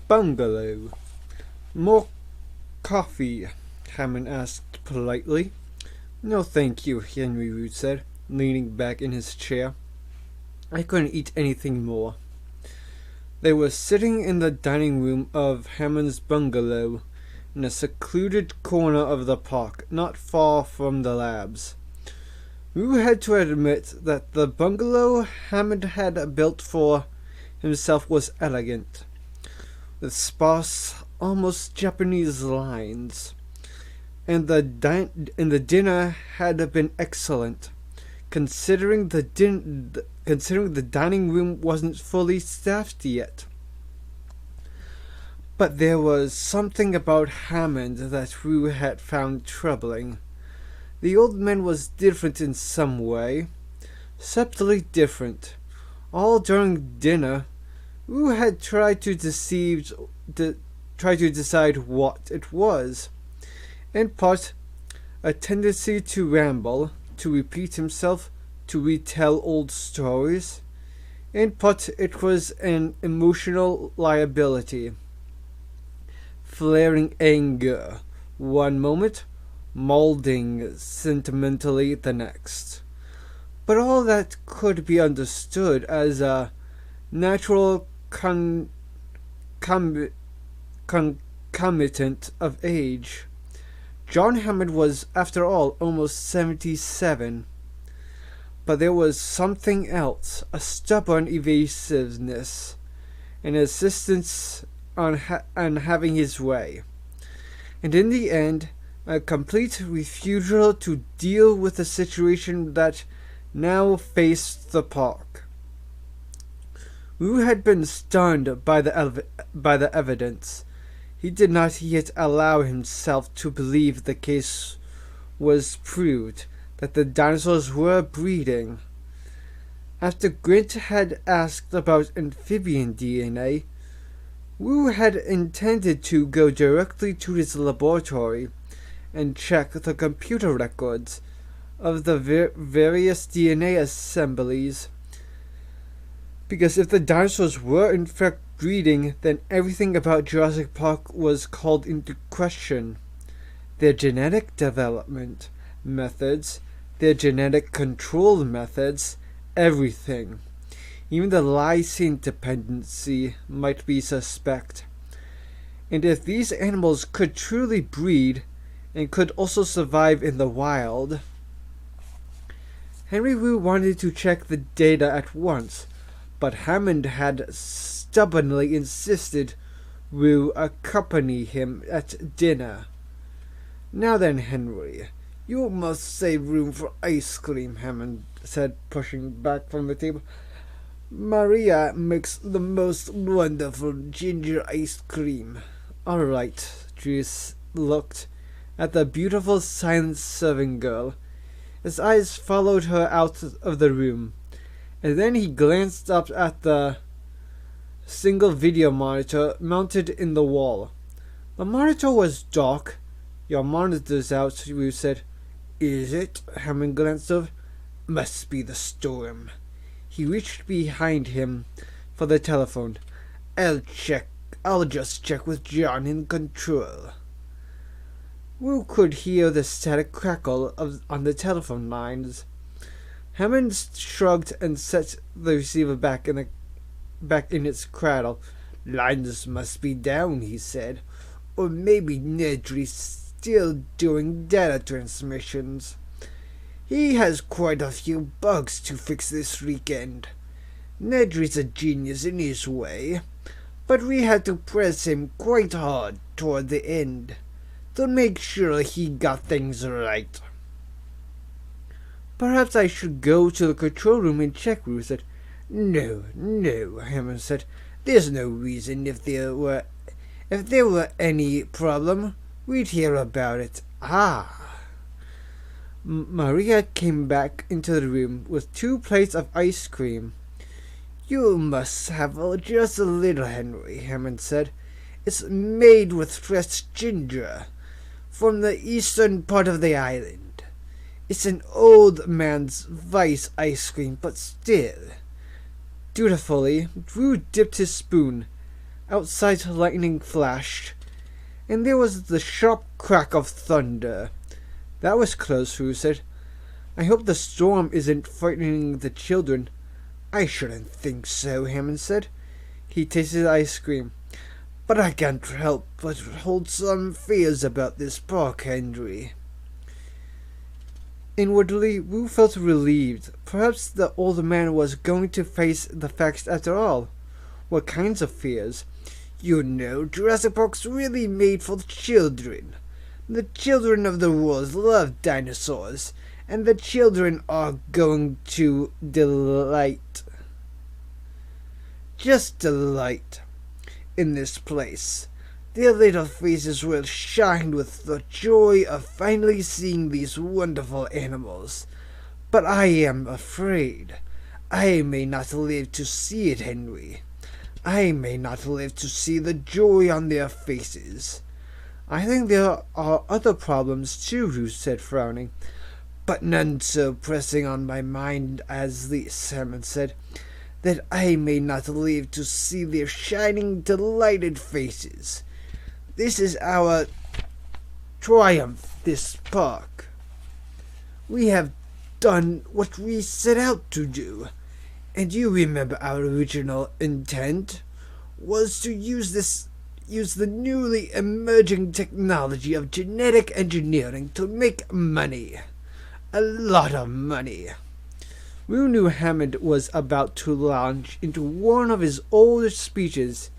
bungalow. More coffee? Hammond asked politely. No, thank you, Henry Root said, leaning back in his chair. I couldn't eat anything more. They were sitting in the dining room of Hammond's bungalow, in a secluded corner of the park, not far from the labs. Rue had to admit that the bungalow Hammond had built for himself was elegant, with sparse, almost Japanese lines, and the dinner had been excellent, considering the dining room wasn't fully staffed yet. But there was something about Hammond that Rue had found troubling. The old man was different in some way, subtly different. All during dinner, Rue had tried to decide what it was. In part, a tendency to ramble, to repeat himself, to retell old stories. In part, it was an emotional liability. Flaring anger one moment, molding sentimentally the next. But all that could be understood as a natural concomitant of age. John Hammond was, after all, almost 77. But there was something else, a stubborn evasiveness, an insistence on having his way, and in the end, a complete refusal to deal with the situation that now faced the park. Rue had been stunned by the evidence. He did not yet allow himself to believe the case was proved, that the dinosaurs were breeding. After Grint had asked about amphibian DNA, Rue had intended to go directly to his laboratory and check the computer records of the various DNA assemblies, because if the dinosaurs were in fact breeding, then everything about Jurassic Park was called into question. Their genetic development methods, their genetic control methods, everything. Even the lysine dependency might be suspect. And if these animals could truly breed, and could also survive in the wild, Henry Rue wanted to check the data at once, but Hammond had stubbornly insisted Rue accompany him at dinner. Now then, Henry, you must save room for ice cream, Hammond said, pushing back from the table. Maria makes the most wonderful ginger ice cream. All right. Juice looked at the beautiful silent serving girl. His eyes followed her out of the room, and then he glanced up at the single video monitor mounted in the wall. The monitor was dark. Your monitor's out, Rue said. Is it? Hammond glanced over. Must be the storm. He reached behind him for the telephone. I'll just check with John in control. Rue could hear the static crackle on the telephone lines. Hammond shrugged and set the receiver back in its cradle. Lines must be down, he said. Or maybe Nedry's still doing data transmissions. He has quite a few bugs to fix this weekend. Nedry's a genius in his way, but we had to press him quite hard toward the end to make sure he got things right. Perhaps I should go to the control room and check, Rue said. No, Hammond said. There's no reason. If there were any problem, we'd hear about it. Maria came back into the room with 2 plates of ice cream. You must have just a little, Henry, Hammond said. It's made with fresh ginger from the eastern part of the island. It's an old man's vice ice cream, but still. Dutifully, Drew dipped his spoon, Outside lightning flashed, and there was the sharp crack of thunder. That was close, Rue said. I hope the storm isn't frightening the children. I shouldn't think so, Hammond said. He tasted ice cream. But I can't help but hold some fears about this park, Henry. Inwardly, Wu felt relieved. Perhaps the old man was going to face the facts after all. What kinds of fears? You know, Jurassic Park's really made for the children. The children of the world love dinosaurs, and the children are going to delight. Just delight in this place. Their little faces will shine with the joy of finally seeing these wonderful animals. But I am afraid I may not live to see it, Henry. I may not live to see the joy on their faces. I think there are other problems too, Ruth said, frowning. But none so pressing on my mind as this, Hammond said, that I may not live to see their shining, delighted faces. This is our triumph, this park. We have done what we set out to do, and you remember our original intent was to use the newly emerging technology of genetic engineering to make money. A lot of money. Rue knew Hammond was about to launch into one of his oldest speeches.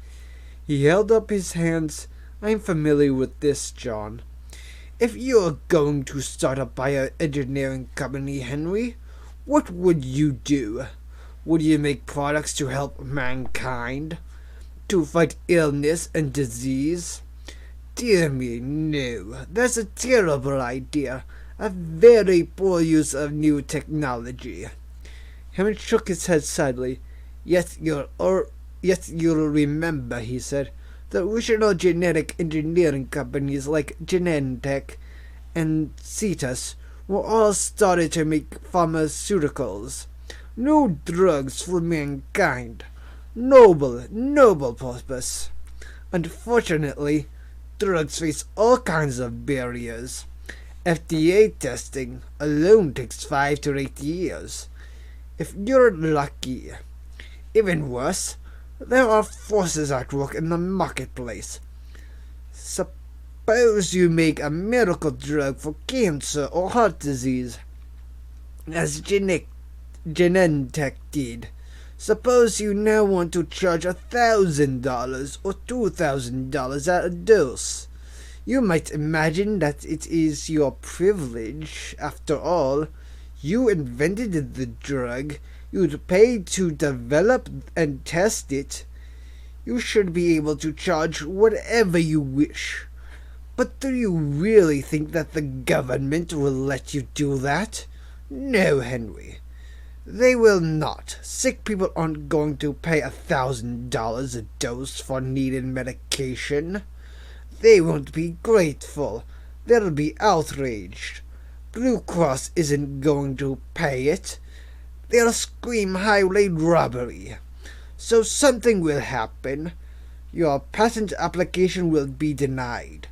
He held up his hands. I'm familiar with this, John. If you're going to start a bioengineering company, Henry, what would you do? Would you make products to help mankind? To fight illness and disease? Dear me, no. That's a terrible idea. A very poor use of new technology. Hammond shook his head sadly. Yet you'll remember, he said, the original genetic engineering companies like Genentech and Cetus were all started to make pharmaceuticals. New drugs for mankind. Noble purpose. Unfortunately, drugs face all kinds of barriers. FDA testing alone takes 5 to 8 years. If you're lucky. Even worse, there are forces at work in the marketplace. Suppose you make a miracle drug for cancer or heart disease, as Genentech did. Suppose you now want to charge $1,000 or $2,000 at a dose. You might imagine that it is your privilege. After all, you invented the drug. You'd paid to develop and test it. You should be able to charge whatever you wish. But do you really think that the government will let you do that? No, Henry. They will not. Sick people aren't going to pay $1,000 a dose for needed medication. They won't be grateful. They'll be outraged. Blue Cross isn't going to pay it. They'll scream highway robbery. So something will happen. Your patent application will be denied.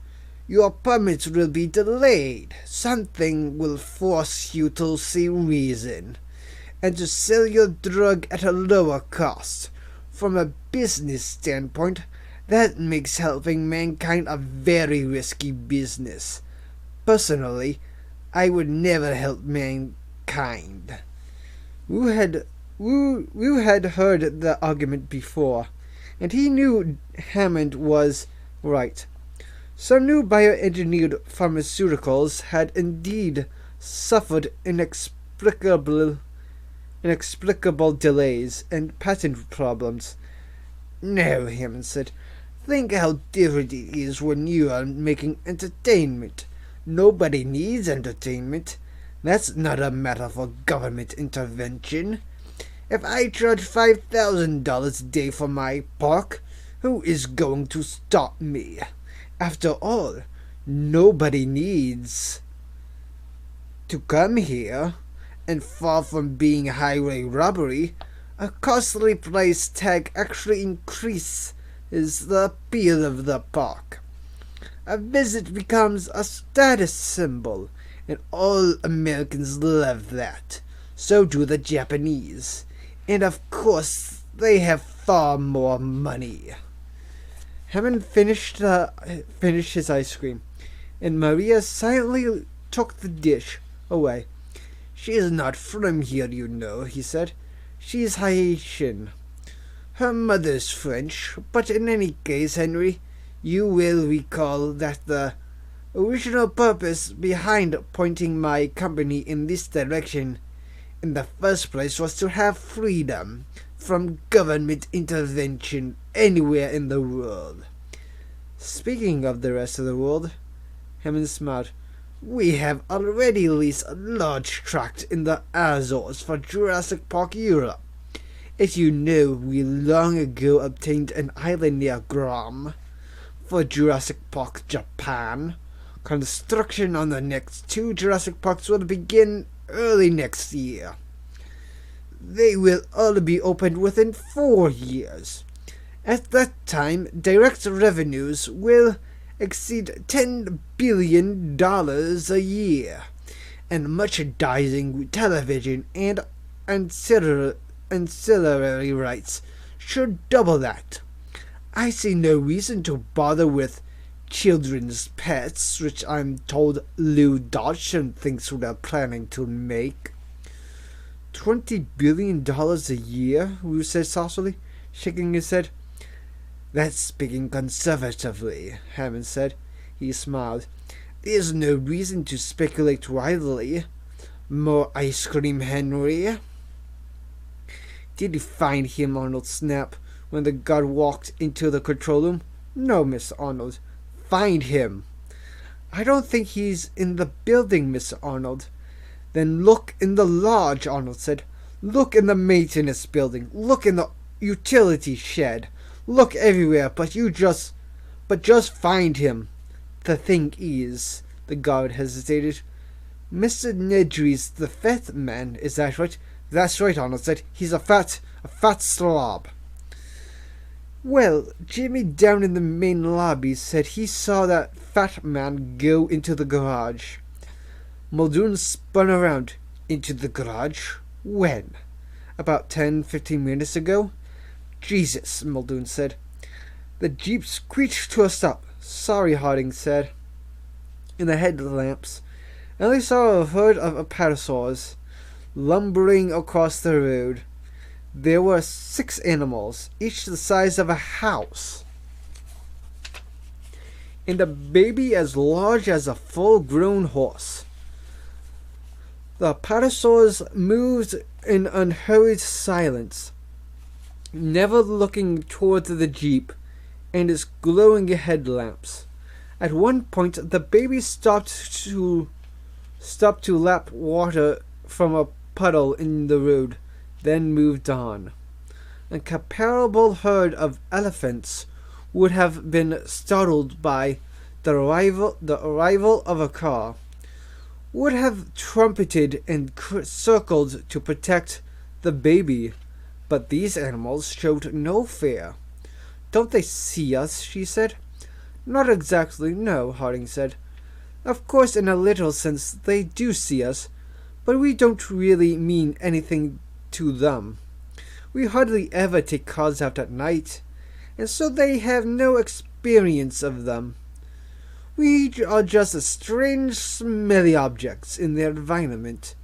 Your permits will be delayed. Something will force you to see reason and to sell your drug at a lower cost. From a business standpoint, that makes helping mankind a very risky business. Personally, I would never help mankind. Wu had heard the argument before, and he knew Hammond was right. Some new bioengineered pharmaceuticals had indeed suffered inexplicable delays and patent problems. No, Hammond said. Think how different it is when you are making entertainment. Nobody needs entertainment. That's not a matter for government intervention. If I charge $5,000 a day for my park, who is going to stop me? After all, nobody needs to come here, and far from being highway robbery, a costly price tag actually increases is the appeal of the park. A visit becomes a status symbol, and all Americans love that. So do the Japanese. And of course, they have far more money. Hammond finished his ice cream, and Maria silently took the dish away. "She is not from here, you know," he said. "She is Haitian. Her mother's French, but in any case, Henry, you will recall that the original purpose behind pointing my company in this direction in the first place was to have freedom from government intervention anywhere in the world." "Speaking of the rest of the world," Hammond smiled, "we have already leased a large tract in the Azores for Jurassic Park Europe. As you know, we long ago obtained an island near Guam for Jurassic Park Japan. Construction on the next 2 Jurassic Parks will begin early next year. They will all be opened within 4 years. At that time, direct revenues will exceed $10 billion a year, and merchandising, television, and ancillary rights should double that. I see no reason to bother with children's pets, which I'm told Lou Dodgson thinks we're planning to make." $20 billion a year, Wu said saucily, shaking his head. "That's speaking conservatively," Hammond said. He smiled. "There's no reason to speculate wildly. More ice cream, Henry?" "Did you find him?" Arnold snapped when the guard walked into the control room. "No, Miss Arnold." "Find him." "I don't think he's in the building, Mr. Arnold." "Then look in the lodge," Arnold said. "Look in the maintenance building. Look in the utility shed. Look everywhere, but just find him." "The thing is," the guard hesitated, "Mr. Nedry's the fat man, is that right?" "That's right," Arnold said. "He's a fat slob." "Well, Jimmy down in the main lobby said he saw that fat man go into the garage." Muldoon spun around. "Into the garage? When?" "About 10-15 minutes ago." "Jesus," Muldoon said. The Jeep screeched to a stop. "Sorry," Harding said. In the headlamps, and they saw a herd of apatosaurs lumbering across the road. There were 6 animals, each the size of a house, and a baby as large as a full-grown horse. The apatosaurs moved in unhurried silence, never looking toward the Jeep and its glowing headlamps. At one point, the baby stopped to lap water from a puddle in the road, then moved on. A comparable herd of elephants would have been startled by the arrival of a car, would have trumpeted and circled to protect the baby, but these animals showed no fear. "Don't they see us?" she said. "Not exactly, no," Harding said. "Of course, in a literal sense, they do see us, but we don't really mean anything to them. We hardly ever take cars out at night, and so they have no experience of them. We are just strange, smelly objects in their environment,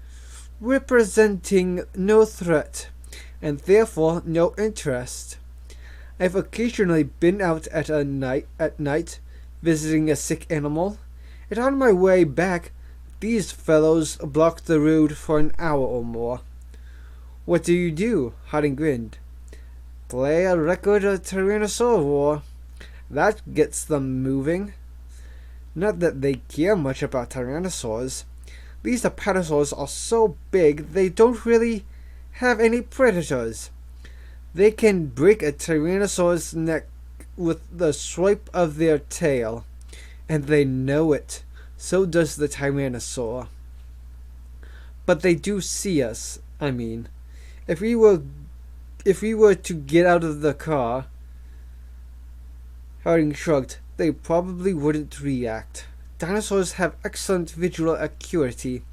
representing no threat, and therefore no interest. I've occasionally been out at night, visiting a sick animal, and on my way back, these fellows blocked the road for an hour or more." "What do you do?" Harding grinned. "Play a record of Tyrannosaur War. That gets them moving. Not that they care much about tyrannosaurs. These apatosaurs are so big they don't really have any predators. They can break a tyrannosaur's neck with the swipe of their tail, and they know it. So does the tyrannosaur. But they do see us, I mean. If we were to get out of the car, Harding shrugged. They probably wouldn't react. Dinosaurs have excellent visual acuity,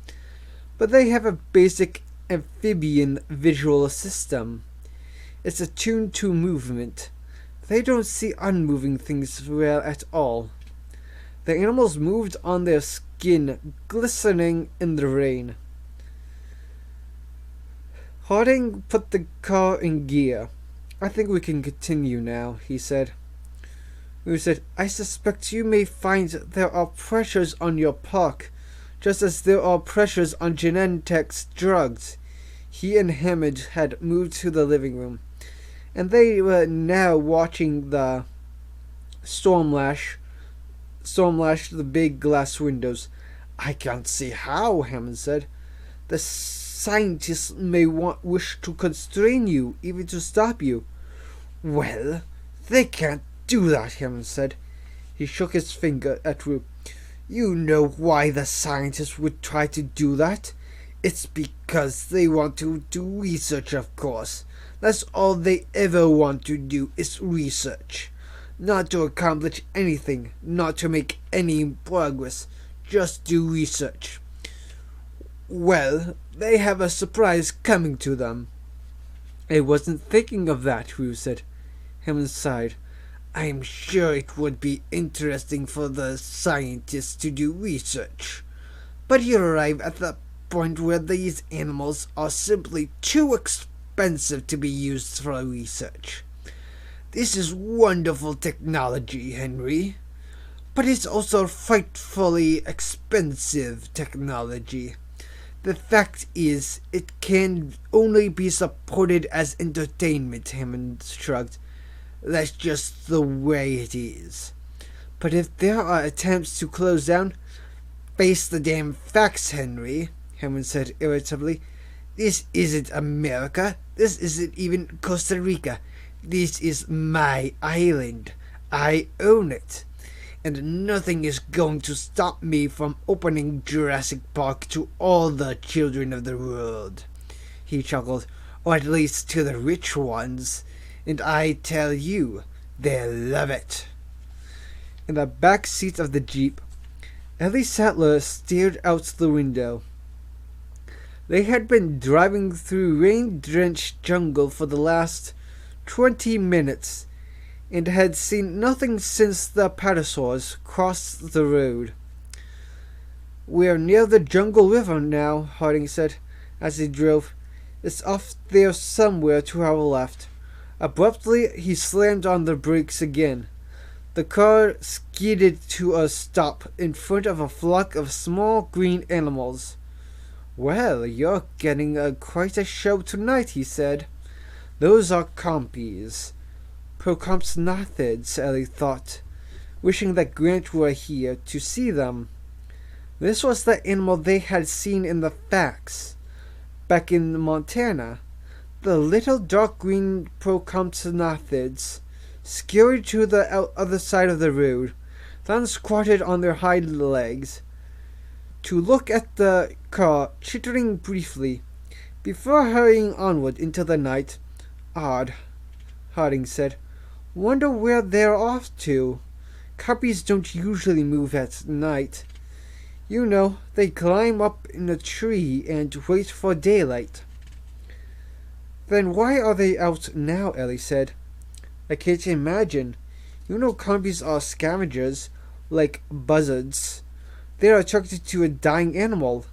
but they have a basic amphibian visual system. It's attuned to movement. They don't see unmoving things well at all. The animals moved on their skin, glistening in the rain. Harding put the car in gear. I think we can continue now, he said. Who said, I suspect you may find there are pressures on your park, just as there are pressures on Genentech's drugs. He and Hammond had moved to the living room, and they were now watching the stormlash the big glass windows. I can't see how, Hammond said. The scientists may wish to constrain you, even to stop you. Well, they can't do that, Hammond said. He shook his finger at Rue. You know why the scientists would try to do that? It's because they want to do research, of course. That's all they ever want to do is research. Not to accomplish anything, not to make any progress, just do research. Well, they have a surprise coming to them. I wasn't thinking of that, Rue said. Hammond sighed. I'm sure it would be interesting for the scientists to do research. But you arrive at the point where these animals are simply too expensive to be used for research. This is wonderful technology, Henry. But it's also frightfully expensive technology. The fact is, it can only be supported as entertainment, Hammond shrugged. That's just the way it is. But if there are attempts to close down, face the damn facts, Henry, Hammond said irritably. This isn't America. This isn't even Costa Rica. This is my island. I own it. And nothing is going to stop me from opening Jurassic Park to all the children of the world. He chuckled. Or at least to the rich ones. And I tell you, they'll love it. In the back seat of the Jeep, Ellie Sattler stared out the window. They had been driving through rain-drenched jungle for the last 20 minutes, and had seen nothing since the pterosaurs crossed the road. We're near the jungle river now, Harding said, as he drove. It's off there somewhere to our left. Abruptly, he slammed on the brakes again. The car skidded to a stop in front of a flock of small green animals. Well, you're getting quite a show tonight, he said. Those are compies. Procompsognathids, Ellie thought, wishing that Grant were here to see them. This was the animal they had seen in the facts, back in Montana. The little dark green Procompsognathids scurried to the other side of the road, then squatted on their hind legs to look at the car, chittering briefly, before hurrying onward into the night. Odd, Harding said. Wonder where they're off to. Copies don't usually move at night. You know, they climb up in a tree and wait for daylight. Then why are they out now, Ellie said. I can't imagine. You know compies are scavengers, like buzzards. They are attracted to a dying animal,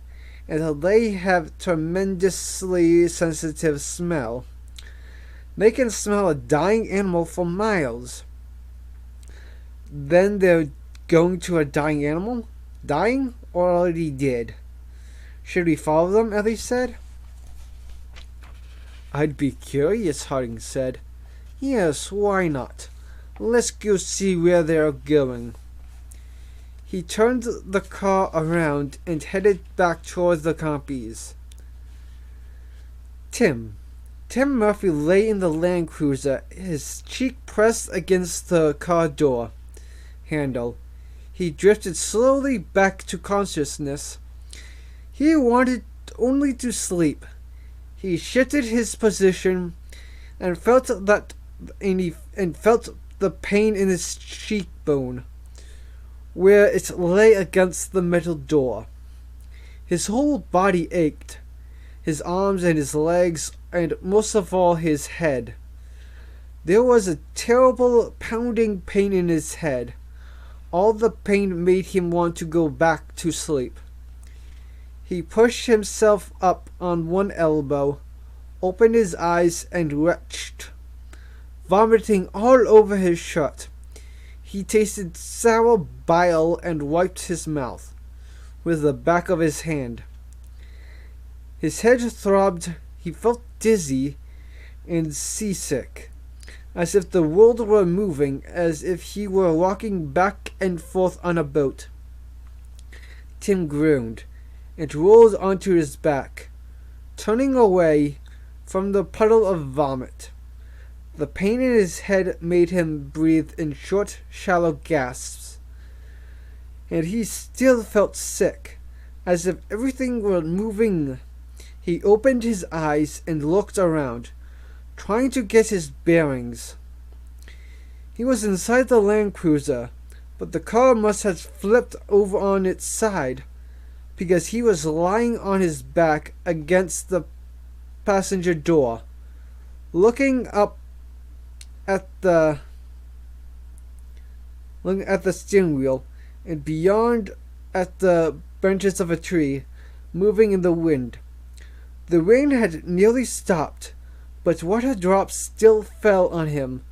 and they have tremendously sensitive smell. They can smell a dying animal for miles. Then they're going to a dying animal? Dying or already dead? Should we follow them, Ellie said. I'd be curious, Harding said. Yes, why not? Let's go see where they're going. He turned the car around and headed back towards the compies. Tim Murphy lay in the Land Cruiser, his cheek pressed against the car door handle. He drifted slowly back to consciousness. He wanted only to sleep. He shifted his position and felt the pain in his cheekbone, where it lay against the metal door. His whole body ached, his arms and his legs, and most of all his head. There was a terrible pounding pain in his head. All the pain made him want to go back to sleep. He pushed himself up on one elbow, opened his eyes, and retched, vomiting all over his shirt. He tasted sour bile and wiped his mouth with the back of his hand. His head throbbed, he felt dizzy and seasick, as if the world were moving, as if he were rocking back and forth on a boat. Tim groaned and rolled onto his back, turning away from the puddle of vomit. The pain in his head made him breathe in short, shallow gasps, and he still felt sick, as if everything were moving. He opened his eyes and looked around, trying to get his bearings. He was inside the Land Cruiser, but the car must have flipped over on its side, because he was lying on his back against the passenger door, looking up at the steering wheel, and beyond at the branches of a tree moving in the wind. The rain had nearly stopped, but water drops still fell on him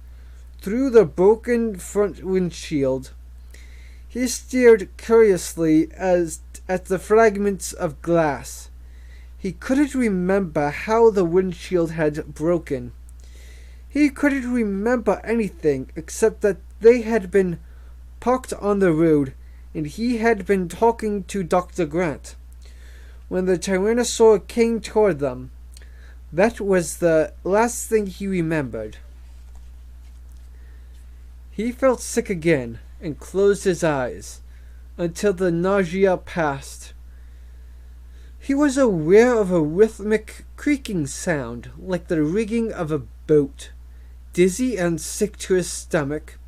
through the broken front windshield. He stared curiously at the fragments of glass. He couldn't remember how the windshield had broken. He couldn't remember anything except that they had been parked on the road and he had been talking to Dr. Grant when the Tyrannosaur came toward them. That was the last thing he remembered. He felt sick again and closed his eyes until the nausea passed. He was aware of a rhythmic creaking sound like the rigging of a boat. Dizzy and sick to his stomach,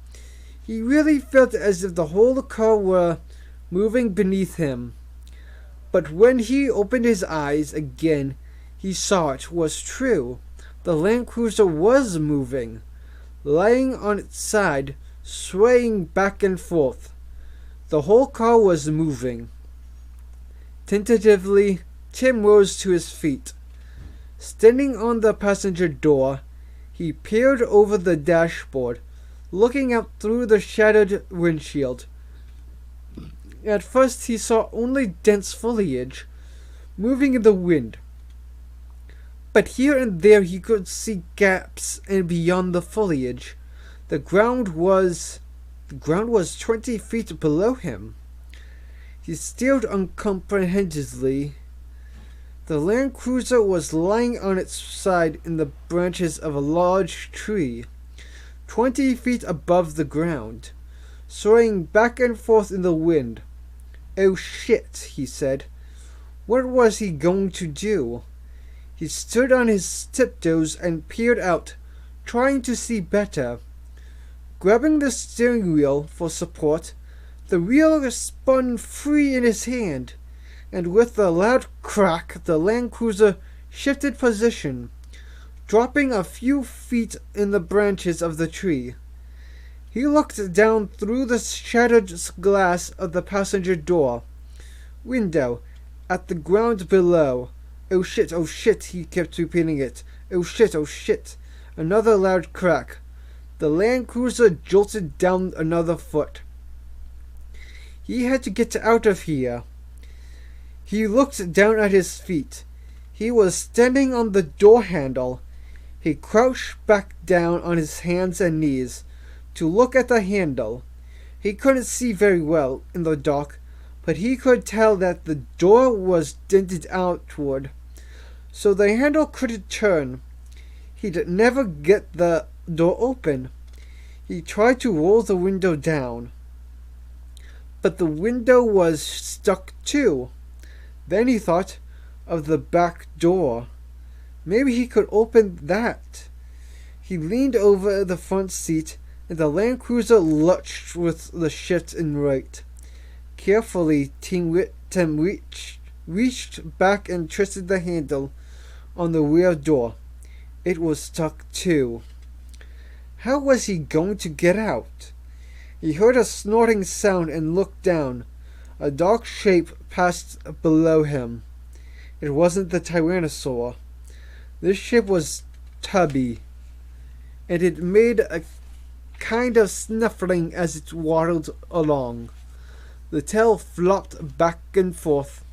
he really felt as if the whole car were moving beneath him. But when he opened his eyes again, he saw it was true. The Land Cruiser was moving, lying on its side, swaying back and forth. The whole car was moving. Tentatively, Tim rose to his feet. Standing on the passenger door, he peered over the dashboard, looking out through the shattered windshield. At first he saw only dense foliage moving in the wind, but here and there he could see gaps, and beyond the foliage, the ground was 20 feet below him. He stared uncomprehensively. The Land Cruiser was lying on its side in the branches of a large tree, 20 feet above the ground, swaying back and forth in the wind. "Oh shit," he said. What was he going to do? He stood on his tiptoes and peered out, trying to see better. Grabbing the steering wheel for support, the wheel spun free in his hand, and with a loud crack the Land Cruiser shifted position, dropping a few feet in the branches of the tree. He looked down through the shattered glass of the passenger door window at the ground below. "Oh shit," he kept repeating it. "Oh shit." Another loud crack. The Land Cruiser jolted down another foot. He had to get out of here. He looked down at his feet. He was standing on the door handle. He crouched back down on his hands and knees to look at the handle. He couldn't see very well in the dark, but he could tell that the door was dented outward, so the handle couldn't turn. He'd never get the door open. He tried to roll the window down, but the window was stuck too. Then he thought of the back door. Maybe he could open that. He leaned over the front seat and the Land Cruiser lurched with the shift in rate. Carefully, Tim reached back and twisted the handle on the rear door. It was stuck too. How was he going to get out? He heard a snorting sound and looked down. A dark shape passed below him. It wasn't the Tyrannosaur. This shape was tubby, and it made a kind of snuffling as it waddled along. The tail flopped back and forth,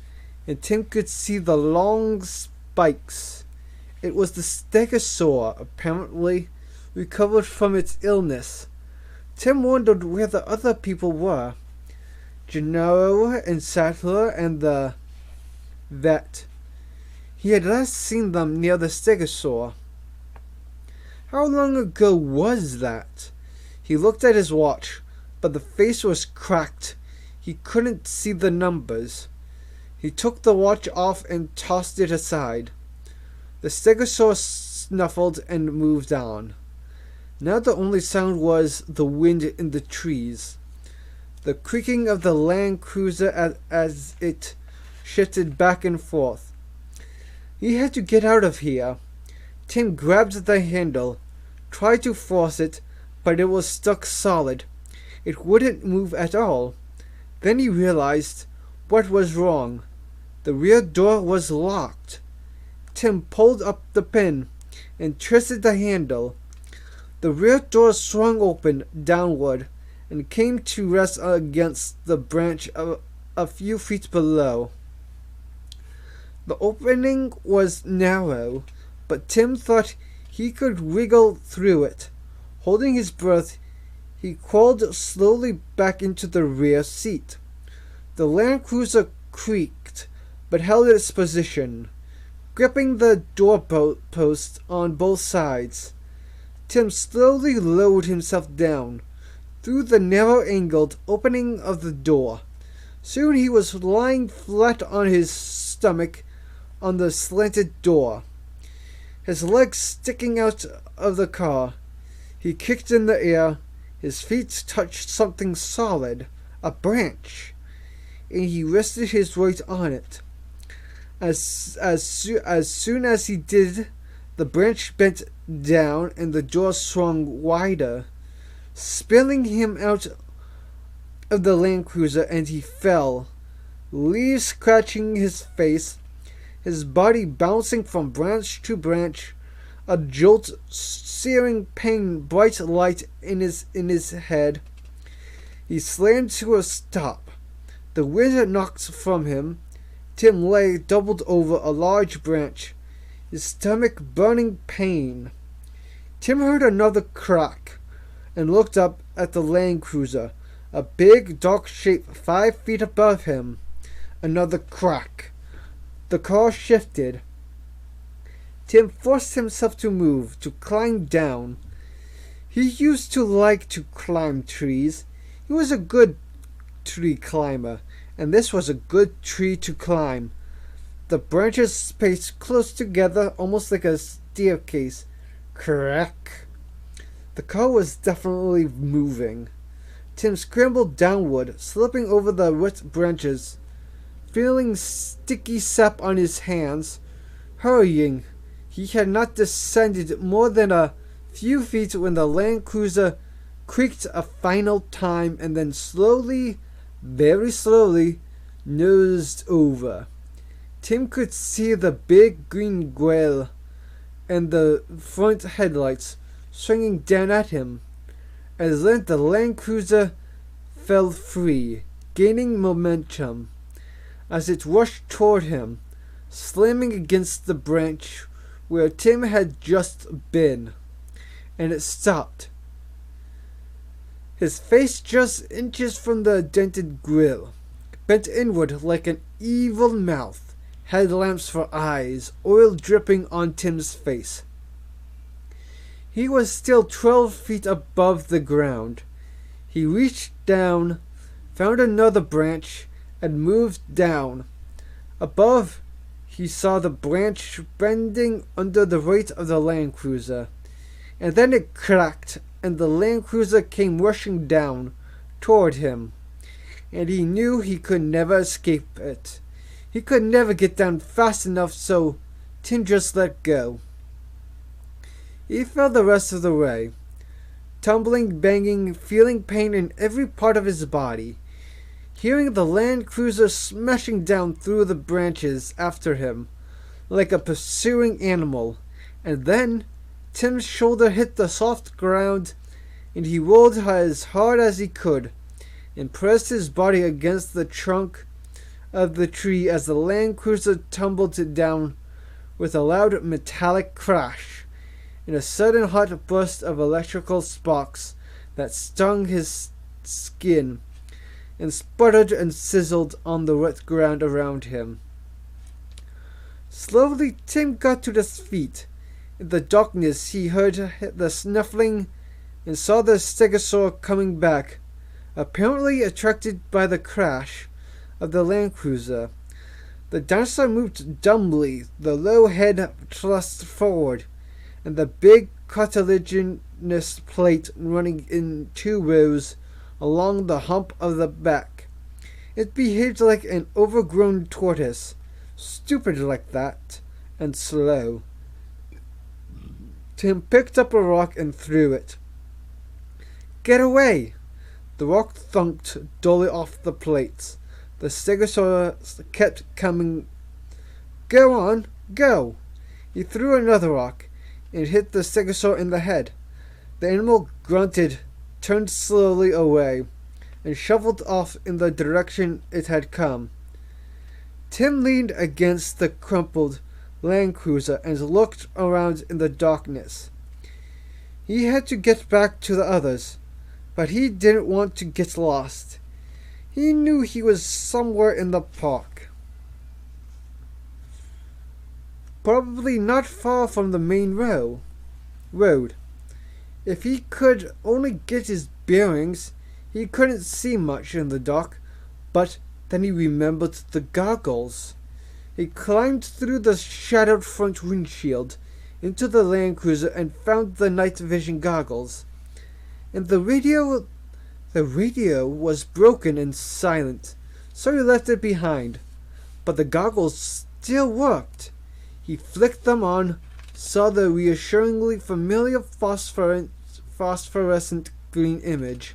and Tim could see the long spikes. It was the Stegosaur, apparently recovered from its illness. Tim wondered where the other people were. Gennaro and Sattler and the vet. He had last seen them near the Stegosaur. How long ago was that? He looked at his watch, but the face was cracked. He couldn't see the numbers. He took the watch off and tossed it aside. The Stegosaur snuffled and moved on. Now the only sound was the wind in the trees, the creaking of the Land Cruiser as it shifted back and forth. He had to get out of here. Tim grabbed the handle, tried to force it, but it was stuck solid. It wouldn't move at all. Then he realized what was wrong. The rear door was locked. Tim pulled up the pin and twisted the handle. The rear door swung open downward and came to rest against the branch a few feet below. The opening was narrow, but Tim thought he could wriggle through it. Holding his breath, he crawled slowly back into the rear seat. The Land Cruiser creaked, but held its position, gripping the doorpost on both sides. Tim slowly lowered himself down through the narrow-angled opening of the door. Soon he was lying flat on his stomach on the slanted door, his legs sticking out of the car. He kicked in the air. His feet touched something solid, a branch, and he rested his weight on it. As soon as he did, the branch bent down and the door swung wider, spilling him out of the Land Cruiser, and he fell, leaves scratching his face, his body bouncing from branch to branch, a jolt, searing pain, bright light in his head. He slammed to a stop. The wind knocked from him. Tim lay doubled over a large branch, his stomach burning pain. Tim heard another crack and looked up at the Land Cruiser, a big dark shape 5 feet above him. Another crack. The car shifted. Tim forced himself to move, to climb down. He used to like to climb trees. He was a good tree climber, and this was a good tree to climb. The branches spaced close together, almost like a staircase. Crack. The car was definitely moving. Tim scrambled downward, slipping over the wet branches, feeling sticky sap on his hands, hurrying. He had not descended more than a few feet when the Land Cruiser creaked a final time and then slowly, very slowly, nosed over. Tim could see the big green grill and the front headlights swinging down at him. As then the Land Cruiser fell free, gaining momentum as it rushed toward him, slamming against the branch where Tim had just been, and it stopped. His face just inches from the dented grill, bent inward like an evil mouth, headlamps for eyes, oil dripping on Tim's face. He was still 12 feet above the ground. He reached down, found another branch, and moved down. Above, he saw the branch bending under the weight of the Land Cruiser, and then it cracked and the Land Cruiser came rushing down toward him, and he knew he could never escape it. He could never get down fast enough, so Tim just let go. He fell the rest of the way, tumbling, banging, feeling pain in every part of his body, hearing the Land Cruiser smashing down through the branches after him like a pursuing animal, and then Tim's shoulder hit the soft ground, and he rolled as hard as he could and pressed his body against the trunk of the tree as the Land Cruiser tumbled down with a loud metallic crash and a sudden hot burst of electrical sparks that stung his skin and sputtered and sizzled on the wet ground around him. Slowly Tim got to his feet. In the darkness he heard the snuffling and saw the stegosaur coming back, apparently attracted by the crash of the Land Cruiser. The dinosaur moved dumbly, the low head thrust forward, and the big cartilaginous plate running in 2 rows along the hump of the back. It behaved like an overgrown tortoise, stupid like that, and slow. Tim picked up a rock and threw it. "Get away!" The rock thunked dully off the plates. The stegosaurus kept coming. "Go on, go!" He threw another rock and hit the stegosaur in the head. The animal grunted, turned slowly away, and shuffled off in the direction it had come. Tim leaned against the crumpled Land Cruiser and looked around in the darkness. He had to get back to the others, but he didn't want to get lost. He knew he was somewhere in the park, probably not far from the main road. If he could only get his bearings, he couldn't see much in the dark, but then he remembered the goggles. He climbed through the shattered front windshield into the Land Cruiser and found the night vision goggles. And the radio was broken and silent, so he left it behind. But the goggles still worked. He flicked them on, saw the reassuringly familiar phosphorescent green image.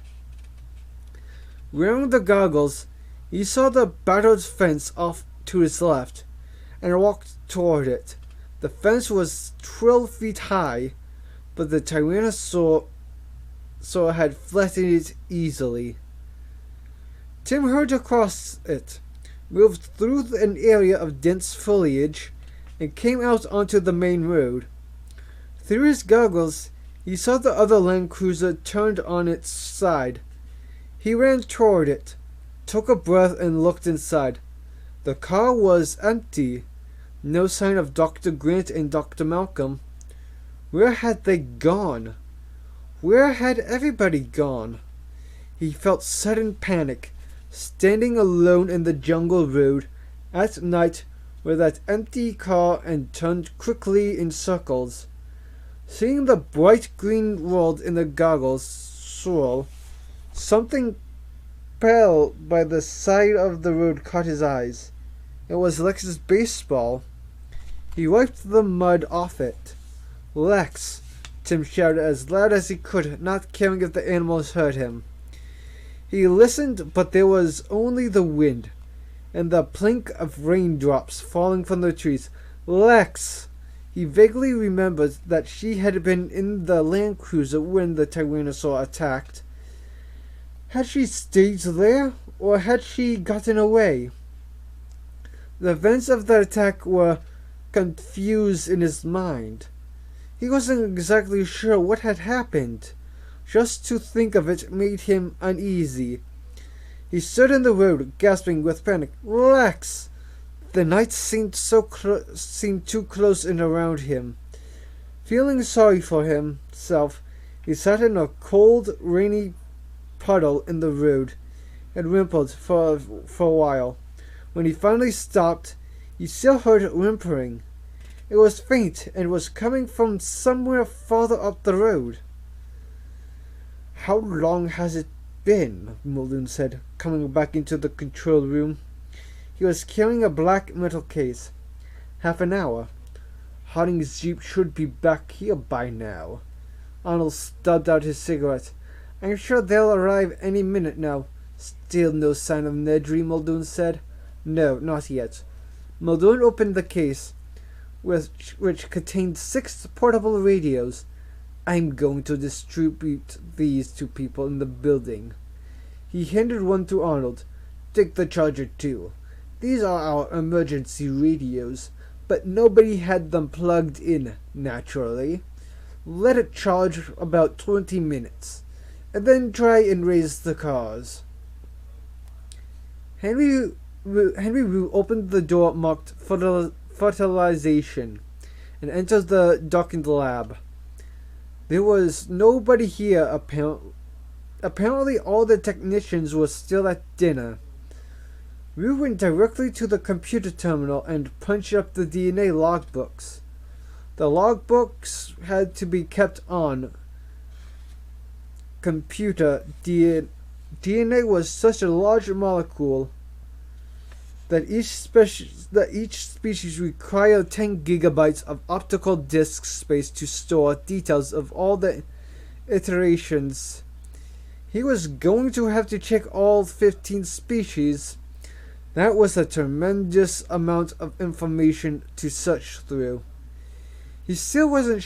Wearing the goggles, he saw the battered fence off to his left, and walked toward it. The fence was 12 feet high, but the Tyrannosaur had flattened it easily. Tim hurried across it, moved through an area of dense foliage, and came out onto the main road. Through his goggles, he saw the other Land Cruiser turned on its side. He ran toward it, took a breath, and looked inside. The car was empty. No sign of Dr. Grant and Dr. Malcolm. Where had they gone? Where had everybody gone? He felt sudden panic, standing alone in the jungle road at night with that empty car, and turned quickly in circles. Seeing the bright green world in the goggles swirl, something pale by the side of the road caught his eyes. It was Lex's baseball. He wiped the mud off it. "Lex!" Tim shouted as loud as he could, not caring if the animals heard him. He listened, but there was only the wind and the plink of raindrops falling from the trees. "Lex!" He vaguely remembered that she had been in the Land Cruiser when the Tyrannosaur attacked. Had she stayed there, or had she gotten away? The events of the attack were confused in his mind. He wasn't exactly sure what had happened. Just to think of it made him uneasy. He stood in the road, gasping with panic. "Lex!" The night seemed too close in around him. Feeling sorry for himself, he sat in a cold, rainy puddle in the road and whimpered for a while. When he finally stopped, he still heard whimpering. It was faint and was coming from somewhere farther up the road. How long has it been? Muldoon said, coming back into the control room. He was carrying a black metal case. Half an hour. Harding's jeep should be back here by now. Arnold stubbed out his cigarette. I'm sure they'll arrive any minute now. Still no sign of Nedry, Muldoon said. No, not yet. Muldoon opened the case, which contained 6 portable radios. I'm going to distribute these to people in the building. He handed one to Arnold. Take the charger too. These are our emergency radios, but nobody had them plugged in, naturally. Let it charge about 20 minutes, and then try and raise the cars. Henry Wu opened the door marked fertilization and entered the darkened lab. There was nobody here, apparently all the technicians were still at dinner. Wu went directly to the computer terminal and punched up the DNA logbooks. The logbooks had to be kept on computer. DNA was such a large molecule that each species required 10 gigabytes of optical disk space to store details of all the iterations. He was going to have to check all 15 species. That was a tremendous amount of information to search through. He still wasn't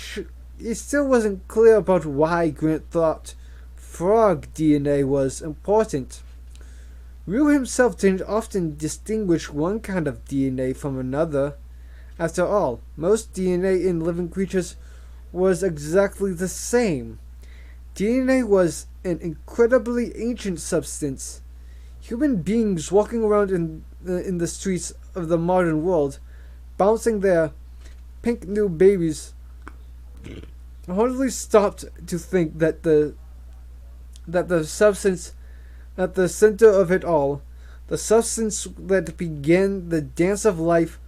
clear about why Grant thought frog DNA was important. Wu himself didn't often distinguish one kind of DNA from another. After all, most DNA in living creatures was exactly the same. DNA was an incredibly ancient substance. Human beings walking around in the streets of the modern world, bouncing their pink new babies, hardly stopped to think that the substance at the center of it all, the substance that began the dance of life,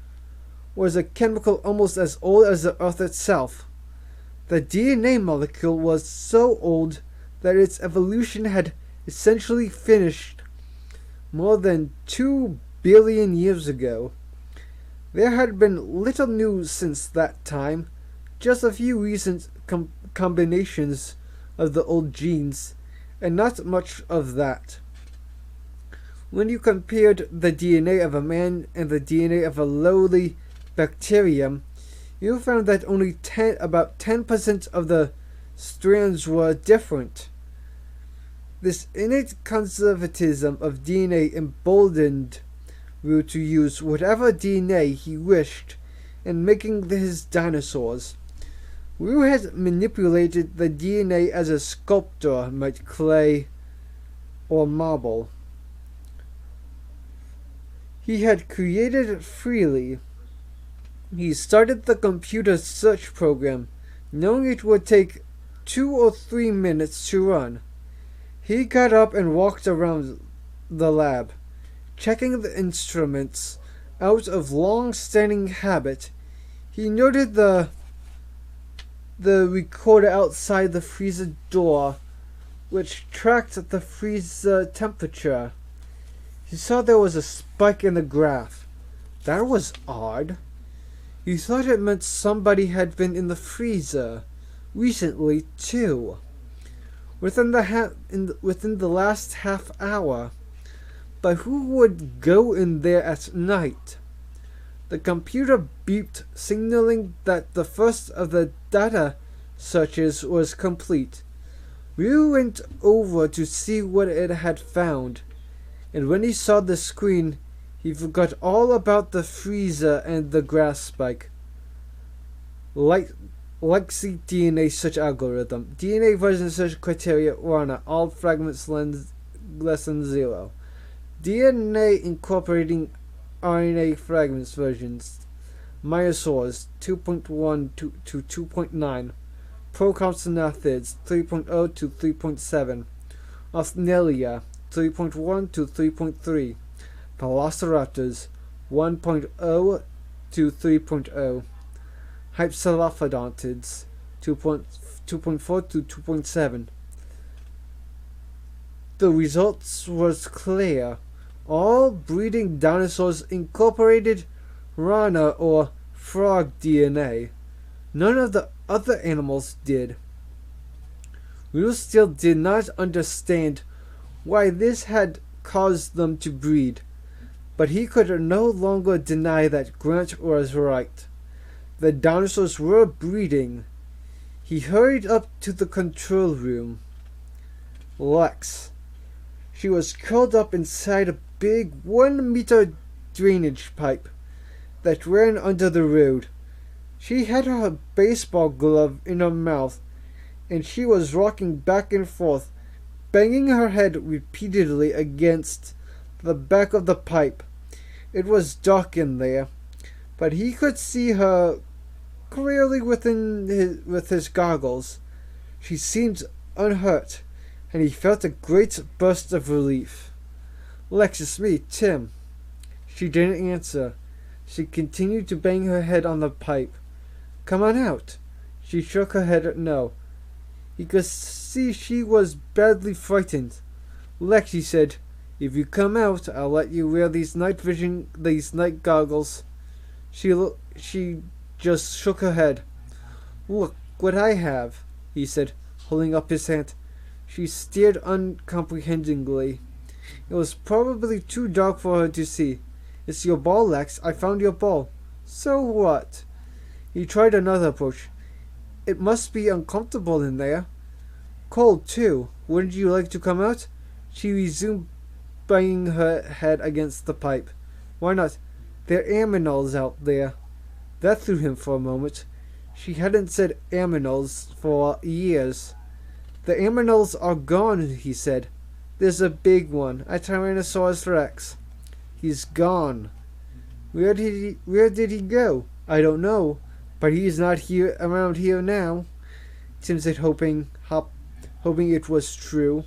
was a chemical almost as old as the earth itself. The DNA molecule was so old that its evolution had essentially finished more than 2 billion years ago. There had been little news since that time, just a few recent combinations of the old genes, and not much of that. When you compared the DNA of a man and the DNA of a lowly bacterium, you found that only about 10% of the strands were different. This innate conservatism of DNA emboldened Wu to use whatever DNA he wished in making his dinosaurs. Wu had manipulated the DNA as a sculptor might clay or marble. He had created it freely. He started the computer search program, knowing it would take 2 or 3 minutes to run. He got up and walked around the lab, checking the instruments out of long-standing habit. He noted the recorder outside the freezer door, which tracked the freezer temperature. He saw there was a spike in the graph. That was odd. He thought it meant somebody had been in the freezer recently too, within the last half hour. But who would go in there at night? The computer beeped, signaling that the first of the data searches was complete. Wu went over to see what it had found, and when he saw the screen, he forgot all about the freezer and the grass spike. Lexi DNA search algorithm. DNA version search criteria runner. All fragments less than 0. DNA incorporating RNA fragments versions. Myosaurs 2.1 to 2.9. Procalcinotherids 3.0 to 3.7. Othnelia 3.1 to 3.3. Velociraptors 1.0 to 3.0. Hypsilophodontids 2.4 to 2.7. The results was clear. All breeding dinosaurs incorporated rana or frog DNA. None of the other animals did. Will still did not understand why this had caused them to breed, but he could no longer deny that Grant was right. The dinosaurs were breeding. He hurried up to the control room. Lex. She was curled up inside a big 1-meter drainage pipe that ran under the road. She had her baseball glove in her mouth, and she was rocking back and forth, banging her head repeatedly against the back of the pipe. It was dark in there, but he could see her clearly with his goggles. She seemed unhurt, and he felt a great burst of relief. "Lex, it's me, Tim." She didn't answer. She continued to bang her head on the pipe. "Come on out." She shook her head no. He could see she was badly frightened. "Lex," he said, "if you come out, I'll let you wear these night goggles." She just shook her head. "Look what I have," he said, holding up his hand. She stared uncomprehendingly. It was probably too dark for her to see. "It's your ball, Lex. I found your ball." "So what?" He tried another approach. "It must be uncomfortable in there. Cold, too. Wouldn't you like to come out?" She resumed banging her head against the pipe. "Why not? There are aminals out there." That threw him for a moment. She hadn't said aminals for years. "The aminals are gone," he said. "There's a big one, a Tyrannosaurus Rex. He's gone." Where did he go?" "I don't know, but he's not around here now," Tim said, hoping it was true.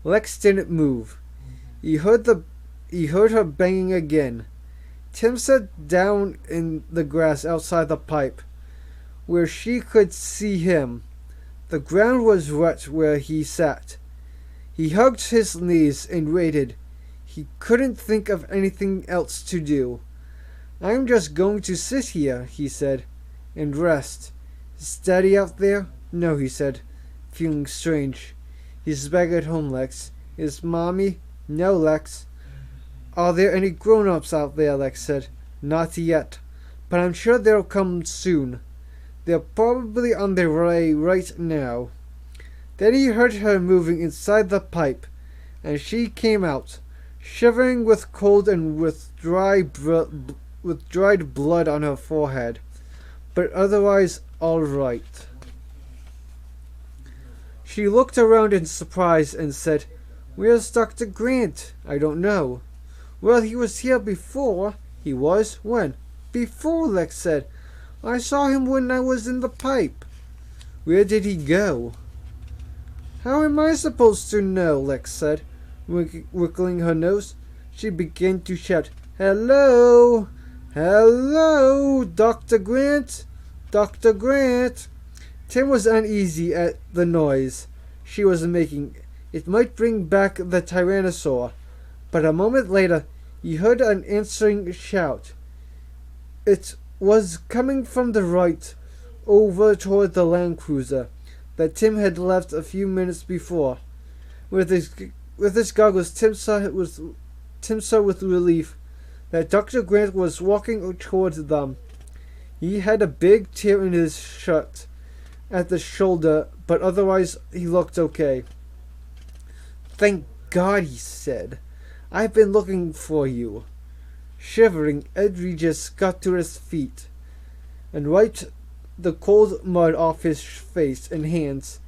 Lex didn't move. He heard her banging again. Tim sat down in the grass outside the pipe, where she could see him. The ground was wet where he sat. He hugged his knees and waited. He couldn't think of anything else to do. "I'm just going to sit here," he said, "and rest." "Is Daddy out there?" "No," he said, feeling strange. "He's back at home, Lex." "Is Mommy?" "No, Lex." "Are there any grown-ups out there?" Lex said. "Not yet, but I'm sure they'll come soon. They're probably on their way right now." Then he heard her moving inside the pipe, and she came out, shivering with cold and with dried blood on her forehead, but otherwise all right. She looked around in surprise and said, "Where's Dr. Grant?" "I don't know." "Well, he was here before." "He was? When?" "Before," Lex said. "I saw him when I was in the pipe." "Where did he go?" "How am I supposed to know?" Lex said, wrinkling her nose. She began to shout, "Hello! Hello! Dr. Grant! Dr. Grant!" Tim was uneasy at the noise she was making. It might bring back the Tyrannosaur. But a moment later, he heard an answering shout. It was coming from the right, over toward the Land Cruiser that Tim had left a few minutes before. With his goggles, Tim saw with relief that Dr. Grant was walking towards them. He had a big tear in his shirt at the shoulder, but otherwise he looked okay. "Thank God," he said. "I've been looking for you." Shivering, Ed Regis got to his feet and wiped the cold mud off his face and hands.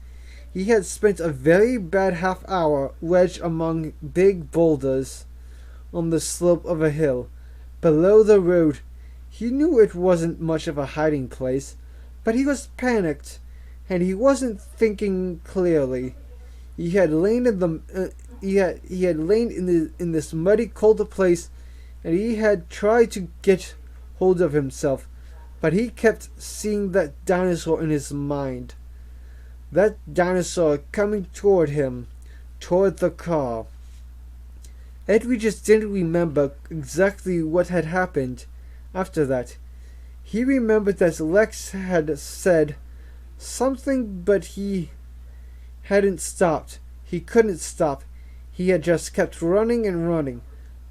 He had spent a very bad half-hour wedged among big boulders on the slope of a hill below the road. He knew it wasn't much of a hiding place, but he was panicked, and he wasn't thinking clearly. He had lain in this muddy, cold place, and he had tried to get hold of himself, but he kept seeing that dinosaur in his mind. That dinosaur coming toward him, toward the car. Edwin just didn't remember exactly what had happened after that. He remembered that Lex had said something, but he hadn't stopped. He couldn't stop. He had just kept running and running.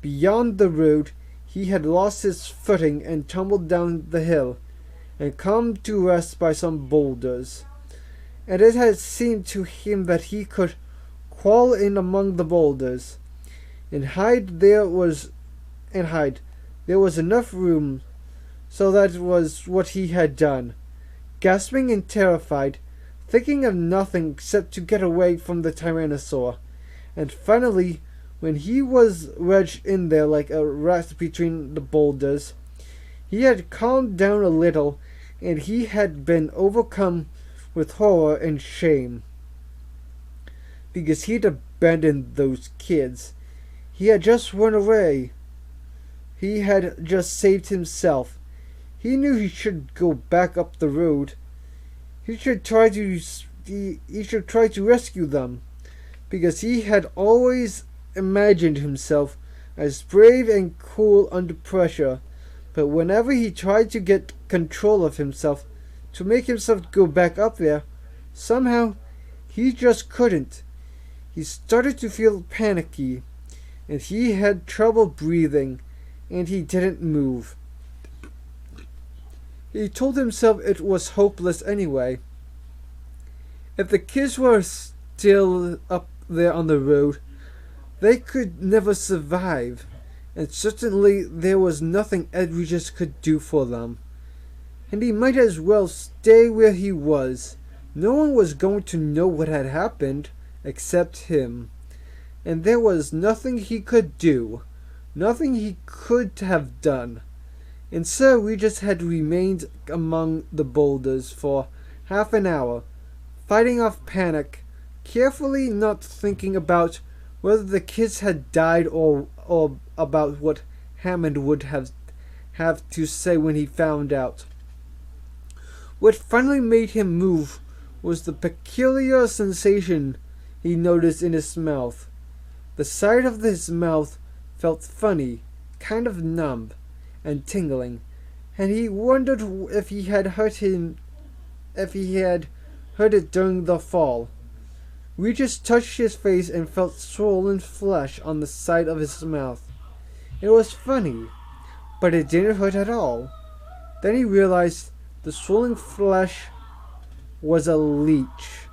Beyond the road, he had lost his footing and tumbled down the hill, and come to rest by some boulders. And it had seemed to him that he could crawl in among the boulders and hide. There was enough room, so that was what he had done. Gasping and terrified, thinking of nothing except to get away from the Tyrannosaur. And finally, when he was wedged in there like a rat between the boulders, he had calmed down a little, and he had been overcome with horror and shame. Because he'd abandoned those kids. He had just run away. He had just saved himself. He knew he should go back up the road. He should try to rescue them, because he had always imagined himself as brave and cool under pressure. But whenever he tried to get control of himself, to make himself go back up there, somehow he just couldn't. He started to feel panicky, and he had trouble breathing, and he didn't move. He told himself it was hopeless anyway. If the kids were still up there on the road, they could never survive, and certainly there was nothing Ed Regis could do for them. And he might as well stay where he was. No one was going to know what had happened except him. And there was nothing he could do, nothing he could have done. And so Regis had remained among the boulders for half an hour, fighting off panic, carefully not thinking about whether the kids had died or about what Hammond would have to say when he found out. What finally made him move was the peculiar sensation he noticed in his mouth. The side of his mouth felt funny, kind of numb and tingling, and he wondered if he had hurt it during the fall. Regis touched his face and felt swollen flesh on the side of his mouth. It was funny, but it didn't hurt at all. Then he realized the swollen flesh was a leech,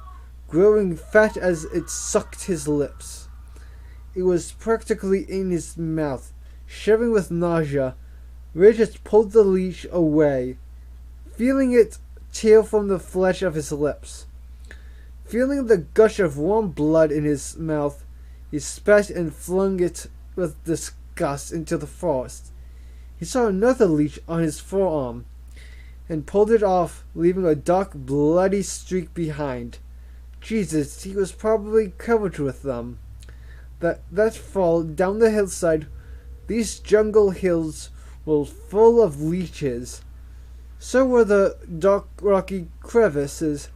growing fat as it sucked his lips. It was practically in his mouth, shivering with nausea. Regis pulled the leech away, feeling it tear from the flesh of his lips. Feeling the gush of warm blood in his mouth, he spat and flung it with disgust into the forest. He saw another leech on his forearm, and pulled it off, leaving a dark, bloody streak behind. Jesus, he was probably covered with them. That fall down the hillside, these jungle hills were full of leeches. So were the dark, rocky crevices.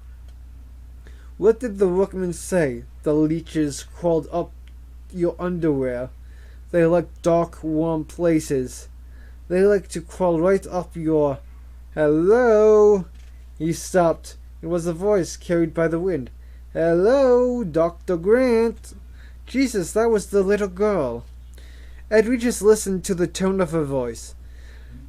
What did the workmen say? The leeches crawled up your underwear. They like dark, warm places. They like to crawl right up your... Hello? He stopped. It was a voice carried by the wind. Hello, Dr. Grant. Jesus, that was the little girl. Ed Regis listened to the tone of her voice.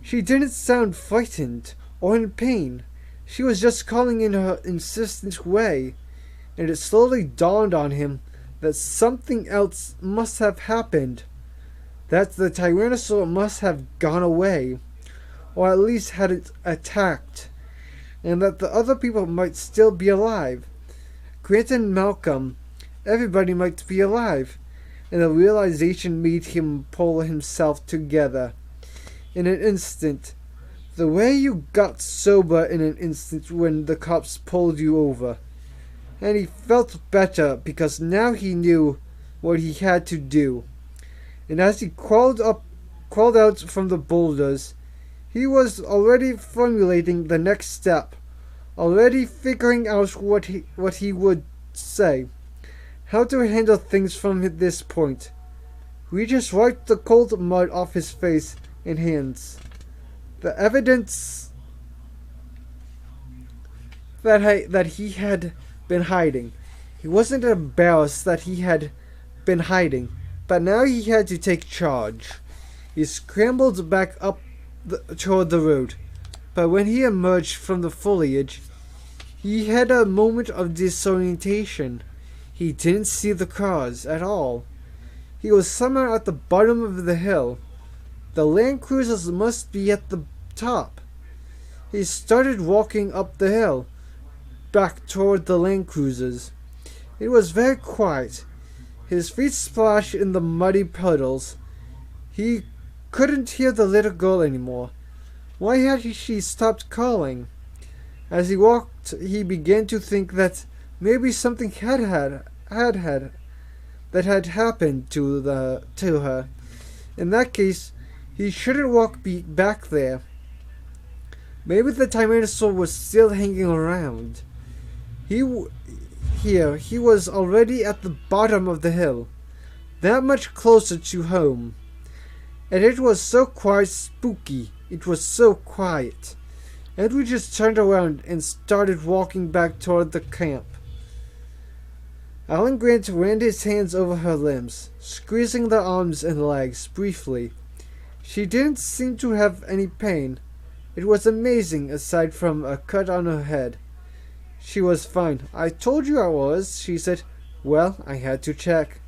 She didn't sound frightened or in pain. She was just calling in her insistent way, and it slowly dawned on him that something else must have happened. That the Tyrannosaur must have gone away, or at least had it attacked, and that the other people might still be alive. Grant and Malcolm, everybody might be alive, and the realization made him pull himself together. In an instant, the way you got sober in an instant when the cops pulled you over. And he felt better because now he knew what he had to do. And as he crawled out from the boulders, he was already formulating the next step, already figuring out what he would say. how to handle things from this point. We just wiped the cold mud off his face and hands. The evidence that he had been hiding. He wasn't embarrassed that he had been hiding, but now he had to take charge. He scrambled back up toward the road, but when he emerged from the foliage, he had a moment of disorientation. He didn't see the cars at all. He was somewhere at the bottom of the hill. The Land Cruisers must be at the top. He started walking up the hill, back toward the Land Cruisers. It was very quiet. His feet splashed in the muddy puddles. He couldn't hear the little girl anymore. Why had she stopped calling? As he walked, he began to think that maybe something had happened to her. In that case, he shouldn't walk back there. Maybe the Tyrannosaur was still hanging around. He was already at the bottom of the hill, that much closer to home. And it was so quite spooky. It was so quiet. Edward just turned around and started walking back toward the camp. Alan Grant ran his hands over her limbs, squeezing the arms and legs briefly. She didn't seem to have any pain. It was amazing, aside from a cut on her head. She was fine. I told you I was, she said. Well, I had to check.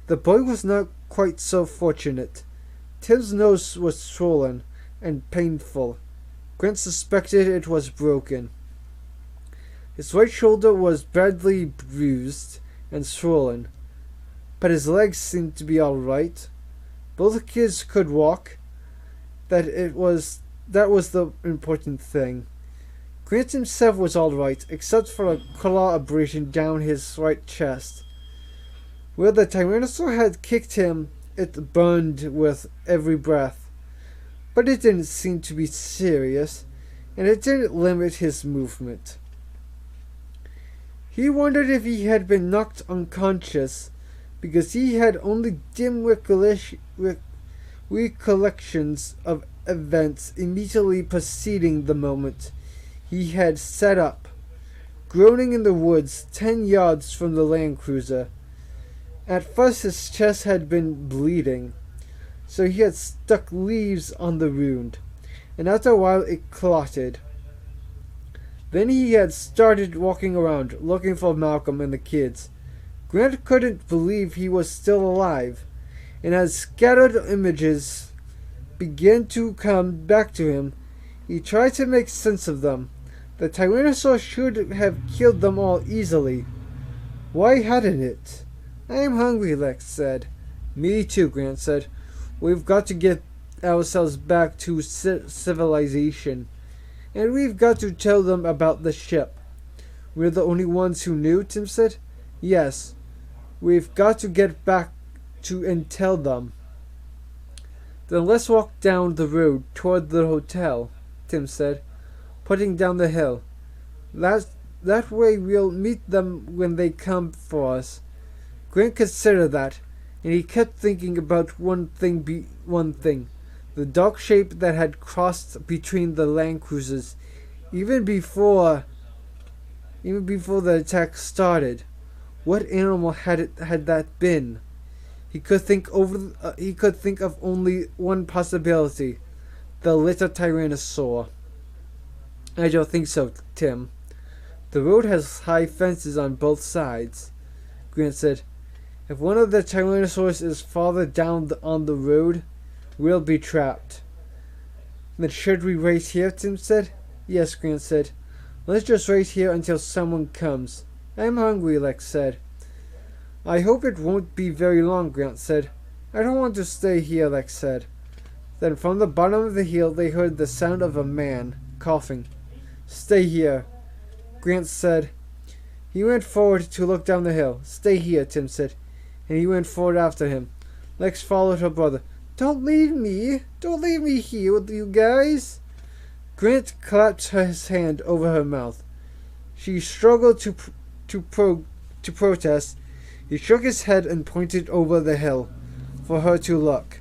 The boy was not quite so fortunate. Tim's nose was swollen and painful. Grant suspected it was broken. His right shoulder was badly bruised and swollen, but his legs seemed to be all right. Both kids could walk. That was the important thing. Grant himself was all right, except for a claw abrasion down his right chest. Where the Tyrannosaur had kicked him, it burned with every breath. But it didn't seem to be serious, and it didn't limit his movement. He wondered if he had been knocked unconscious, because he had only dim recollections of events immediately preceding the moment he had set up, groaning in the woods 10 yards from the Land Cruiser. At first his chest had been bleeding, so he had stuck leaves on the wound, and after a while it clotted. Then he had started walking around, looking for Malcolm and the kids. Grant couldn't believe he was still alive, and as scattered images began to come back to him, he tried to make sense of them. The Tyrannosaur should have killed them all easily. Why hadn't it? I'm hungry, Lex said. Me too, Grant said. We've got to get ourselves back to civilization. And we've got to tell them about the ship. We're the only ones who knew, Tim said. Yes. We've got to get back to and tell them. Then let's walk down the road toward the hotel, Tim said, pointing down the hill. That way we'll meet them when they come for us. Grant considered that, and he kept thinking about one thing. The dark shape that had crossed between the Land Cruisers, even before the attack started. What animal had that been? He could think of only one possibility: the little Tyrannosaur. I don't think so, Tim. The road has high fences on both sides, Grant said. If one of the Tyrannosaurs is farther down on the road, we'll be trapped. Then should we wait here, Tim said. Yes, Grant said. Let's just wait here until someone comes. I'm hungry, Lex said. I hope it won't be very long, Grant said. I don't want to stay here, Lex said. Then from the bottom of the hill they heard the sound of a man coughing. Stay here, Grant said. He went forward to look down the hill. Stay here, Tim said, and he went forward after him. Lex followed her brother. Don't leave me. Don't leave me here with you guys. Grant clapped his hand over her mouth. She struggled to protest. He shook his head and pointed over the hill for her to look.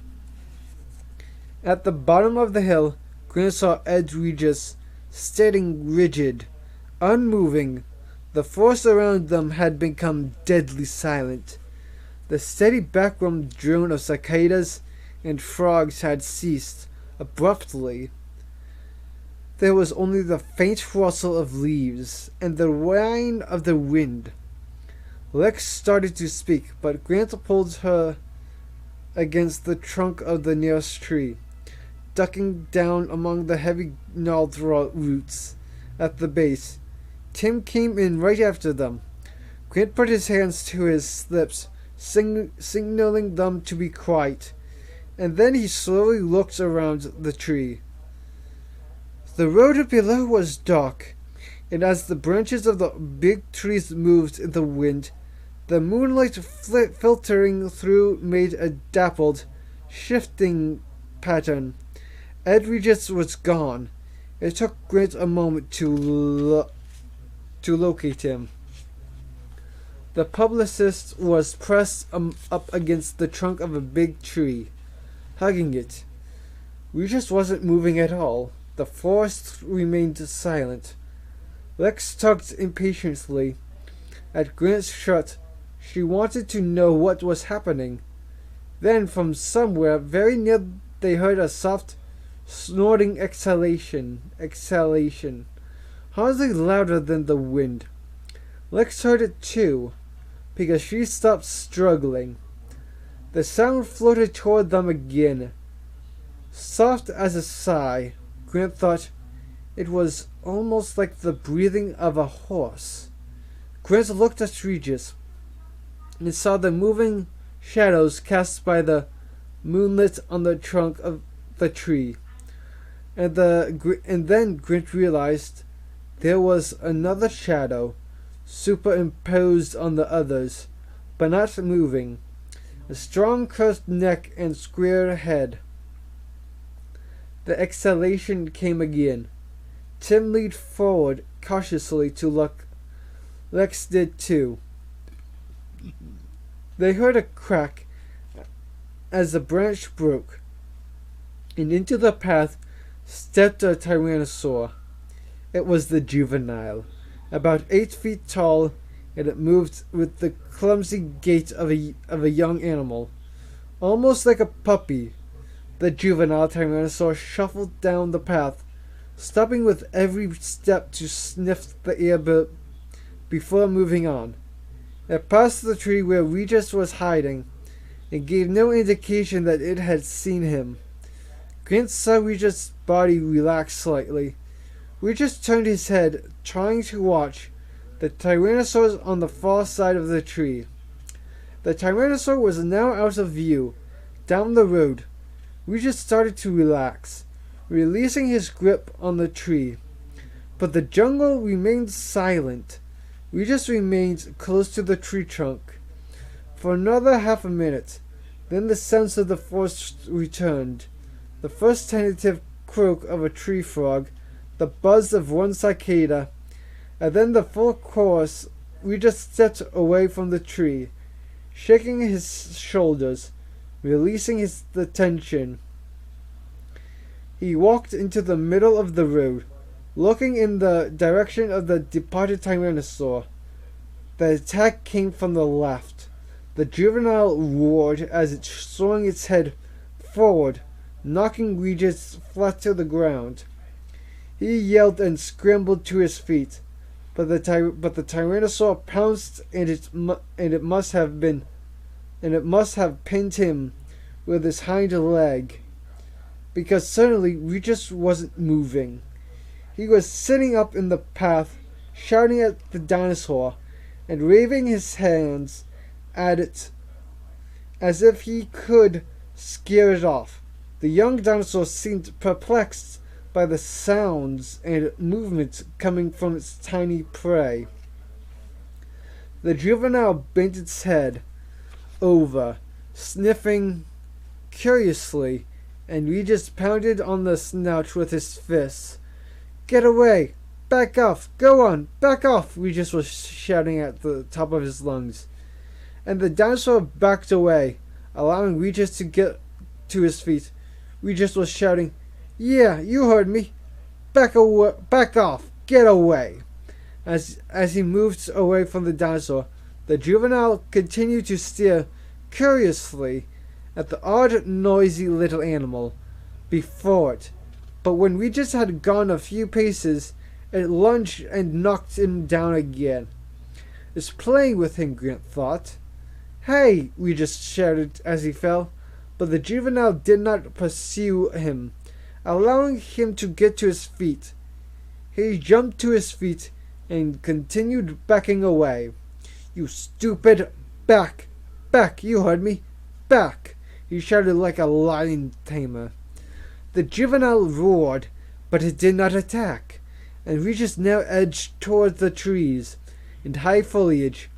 At the bottom of the hill, Grant saw Ed Regis standing rigid, unmoving. The forest around them had become deadly silent. The steady background drone of cicadas and frogs had ceased abruptly. There was only the faint rustle of leaves and the whine of the wind. Lex started to speak, but Grant pulled her against the trunk of the nearest tree, ducking down among the heavy gnarled roots at the base. Tim came in right after them. Grant put his hands to his lips, signaling them to be quiet, and then he slowly looked around the tree. The road below was dark, and as the branches of the big trees moved in the wind, the moonlight filtering through made a dappled, shifting pattern. Ed Regis was gone. It took Grant a moment to locate him. The publicist was pressed up against the trunk of a big tree, hugging it. Regis wasn't moving at all. The forest remained silent. Lex tugged impatiently at Grant's shirt. She wanted to know what was happening. Then, from somewhere very near, they heard a soft, snorting exhalation, hardly louder than the wind. Lex heard it too, because she stopped struggling. The sound floated toward them again, soft as a sigh. Grant thought it was almost like the breathing of a horse. Grant looked at Regis and saw the moving shadows cast by the moonlight on the trunk of the tree. And then Grant realized there was another shadow superimposed on the others, but not moving. A strong curved neck and square head. The exhalation came again. Tim leaned forward cautiously to look. Lex did too. They heard a crack as the branch broke, and into the path stepped a tyrannosaur. It was the juvenile, about 8 feet tall, and it moved with the clumsy gait of a young animal, almost like a puppy. The juvenile tyrannosaur shuffled down the path, stopping with every step to sniff the air before moving on. It passed the tree where Regis was hiding, and gave no indication that it had seen him. Grant saw Regis' body relax slightly. Regis turned his head, trying to watch the tyrannosaurs on the far side of the tree. The tyrannosaur was now out of view, down the road. Regis started to relax, releasing his grip on the tree. But the jungle remained silent. Regis remained close to the tree trunk for another half a minute. Then the sense of the forest returned. The first tentative croak of a tree frog, the buzz of one cicada, and then the full chorus. Regis stepped away from the tree, shaking his shoulders, releasing the tension. He walked into the middle of the road, looking in the direction of the departed tyrannosaur. The attack came from the left. The juvenile roared as it swung its head forward, knocking Regis flat to the ground. He yelled and scrambled to his feet, but the tyrannosaur pounced, and it must have pinned him with his hind leg, because suddenly Regis wasn't moving. He was sitting up in the path, shouting at the dinosaur and waving his hands at it as if he could scare it off. The young dinosaur seemed perplexed by the sounds and movements coming from its tiny prey. The juvenile bent its head over, sniffing curiously, and Regis pounded on the snout with his fists. "Get away! Back off! Go on! Back off!" Regis was shouting at the top of his lungs. and the dinosaur backed away, allowing Regis to get to his feet. Regis was shouting, "Yeah, you heard me. Back off. Get away." As he moved away from the dinosaur, the juvenile continued to stare curiously at the odd, noisy little animal before it. But when Regis had gone a few paces, it lunged and knocked him down again. "It's playing with him," Grant thought. "Hey!" Regis shouted as he fell, but the juvenile did not pursue him, allowing him to get to his feet. He jumped to his feet and continued backing away. "You stupid! Back! Back! You heard me! Back!" he shouted like a lion tamer. The juvenile roared, but it did not attack, and Regis now edged toward the trees and high foliage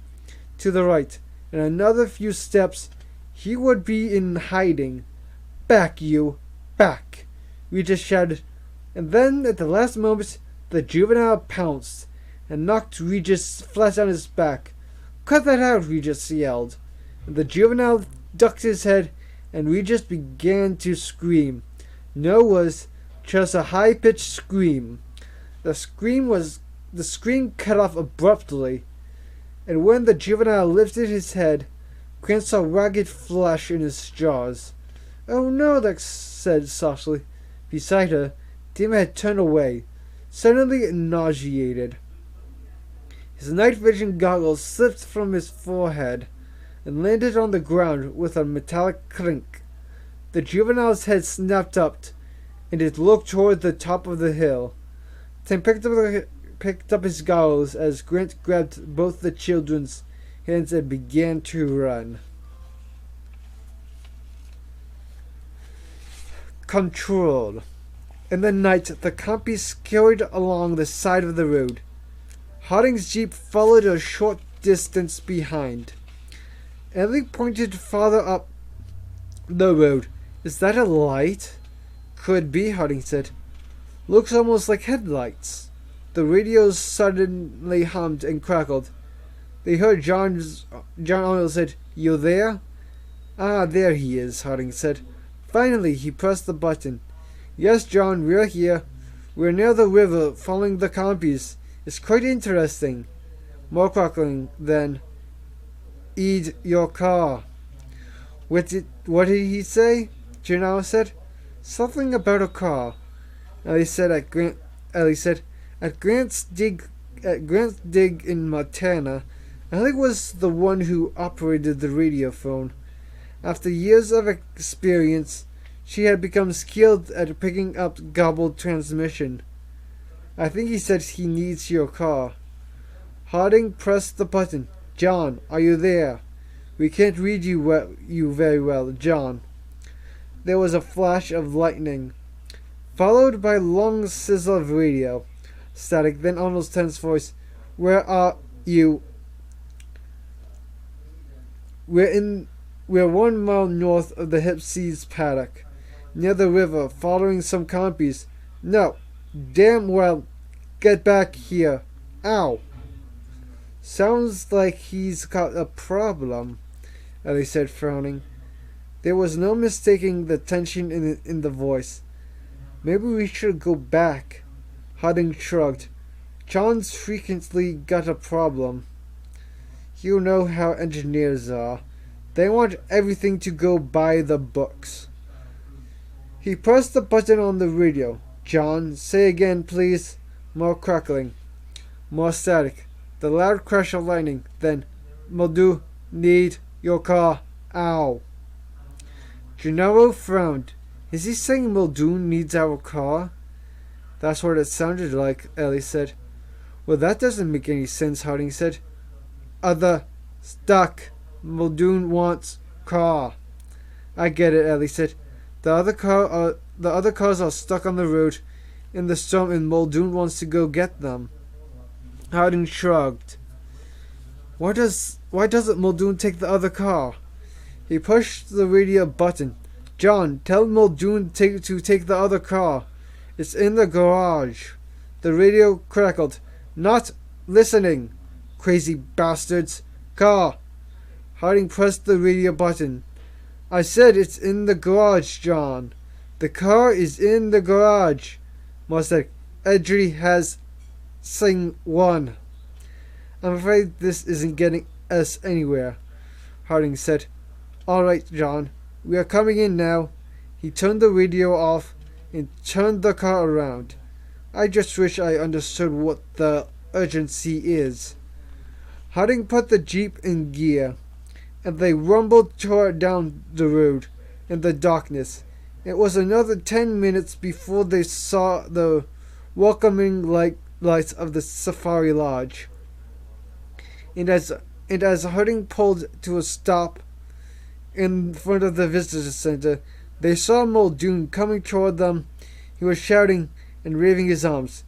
to the right. In another few steps, he would be in hiding. "Back, you! Back!" Regis shouted, and then at the last moment, the juvenile pounced and knocked Regis flat on his back. "Cut that out!" Regis yelled, and the juvenile ducked his head, and Regis began to scream. No, it was just a high-pitched scream. The scream cut off abruptly, and when the juvenile lifted his head, Grant saw ragged flesh in his jaws. "Oh no," Lex said softly. Beside her, Dima had turned away, suddenly nauseated. His night vision goggles slipped from his forehead and landed on the ground with a metallic clink. The juvenile's head snapped up, and it looked toward the top of the hill. Tim picked up his goggles as Grant grabbed both the children's hands and began to run. Controlled. In the night, the compy scurried along the side of the road. Harding's jeep followed a short distance behind. Ellie pointed farther up the road. "Is that a light?" "Could be," Harding said. "Looks almost like headlights." The radios suddenly hummed and crackled. They heard John Arnold said, "You there?" "Ah, there he is," Harding said. Finally, he pressed the button. "Yes, John, we're here. We're near the river, following the compies. It's quite interesting." More crackling, then, "Eat your car." What did he say?" Gennaro said. "Something about a car." Ellie said, At Grant's dig in Montana, Ellie was the one who operated the radiophone. After years of experience, she had become skilled at picking up garbled transmission. "I think he said he needs your car." Harding pressed the button. "John, are you there? We can't read you very well, John." There was a flash of lightning, followed by a long sizzle of radio static, then Arnold's tense voice. "Where are you?" We're 1 mile north of the Hip Seas paddock, near the river, following some compies." "No. Damn well. Get back here. Ow." "Sounds like he's got a problem," Ellie said, frowning. There was no mistaking the tension in the voice. "Maybe we should go back." Harding shrugged. "John's frequently got a problem. You know how engineers are. They want everything to go by the books." He pressed the button on the radio. "John, say again, please." More crackling. More static. The loud crash of lightning. Then, "Muldoon, need your car. Ow." Gennaro frowned. "Is he saying Muldoon needs our car?" "That's what it sounded like," Ellie said. "Well, that doesn't make any sense," Harding said. "Other stuck. Muldoon wants car." "I get it," Ellie said. The other cars are stuck on the road in the storm, and Muldoon wants to go get them." Harding shrugged. Why doesn't Muldoon take the other car?" He pushed the radio button. "John, tell Muldoon to take the other car. It's in the garage." The radio crackled. "Not listening, crazy bastards. Car." Harding pressed the radio button. I said it's in the garage, John. The car is in the garage. Moore said, Edry has Sing 1. I'm afraid this isn't getting us anywhere, Harding said. All right, John. We are coming in now. He turned the radio off and turned the car around. I just wish I understood what the urgency is. Harding put the Jeep in gear, and they rumbled down the road in the darkness. It was another 10 minutes before they saw the welcoming lights of the Safari Lodge. And as Harding pulled to a stop in front of the visitor center, they saw Muldoon coming toward them. He was shouting and waving his arms.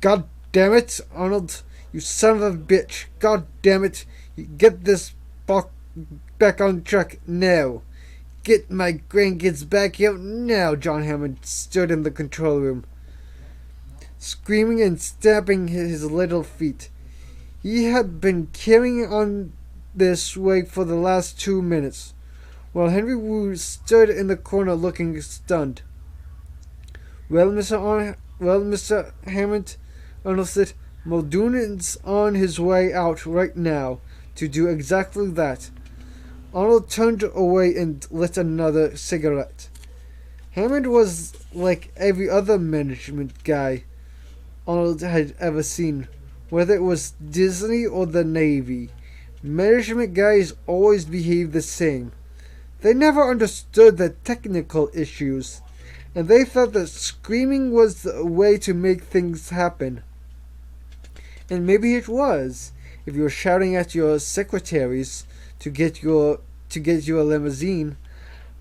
God damn it, Arnold, you son of a bitch. God damn it. You get this back on track now. Get my grandkids back here now. John Hammond stood in the control room, screaming and stamping his little feet. He had been carrying on this way for the last 2 minutes, while Henry Wu stood in the corner looking stunned. Well, Mr. Hammond, Arnold said, Muldoon is on his way out right now to do exactly that. Arnold turned away and lit another cigarette. Hammond was like every other management guy Arnold had ever seen, whether it was Disney or the Navy. Management guys always behaved the same. They never understood the technical issues, and they thought that screaming was the way to make things happen. And maybe it was, if you were shouting at your secretaries to get you a limousine,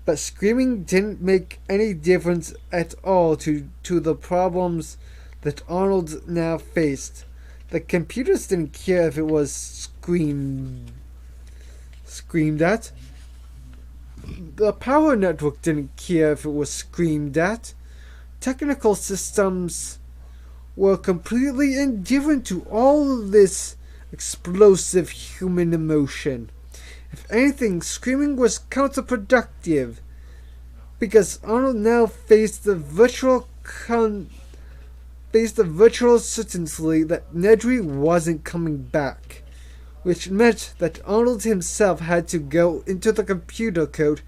but screaming didn't make any difference at all to the problems that Arnold now faced. The computers didn't care if it was screamed at. The power network didn't care if it was screamed at. Technical systems were completely indifferent to all this explosive human emotion. If anything, screaming was counterproductive, because Arnold now faced the virtual certainty that Nedry wasn't coming back, which meant that Arnold himself had to go into the computer code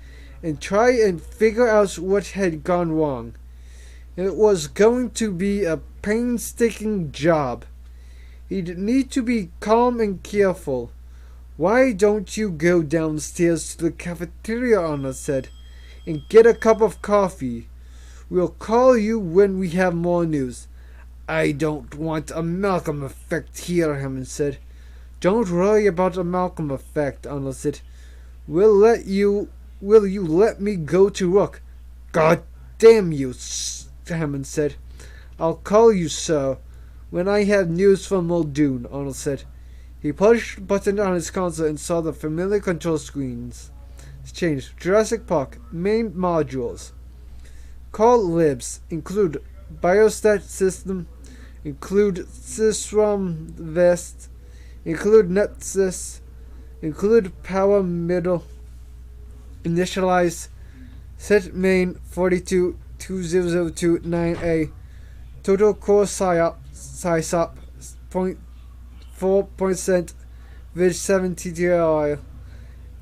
and try and figure out what had gone wrong. It was going to be a painstaking job. He'd need to be calm and careful. Why don't you go downstairs to the cafeteria, Arnold said, and get a cup of coffee? We'll call you when we have more news. I don't want a Malcolm effect here, Hammond said. Don't worry about a Malcolm effect, Arnold said. Will you let me go to work? God damn you, Hammond said. I'll call you, sir, when I have news from Muldoon, Arnold said. He pushed a button on his console and saw the familiar control screens. It's changed. Jurassic Park. Main modules. Call libs. Include biostat system. Include sysrom vest. Include netsys. Include power middle. Initialize. Set main 422002-9A. Total core SISOP 4% with 70 TI.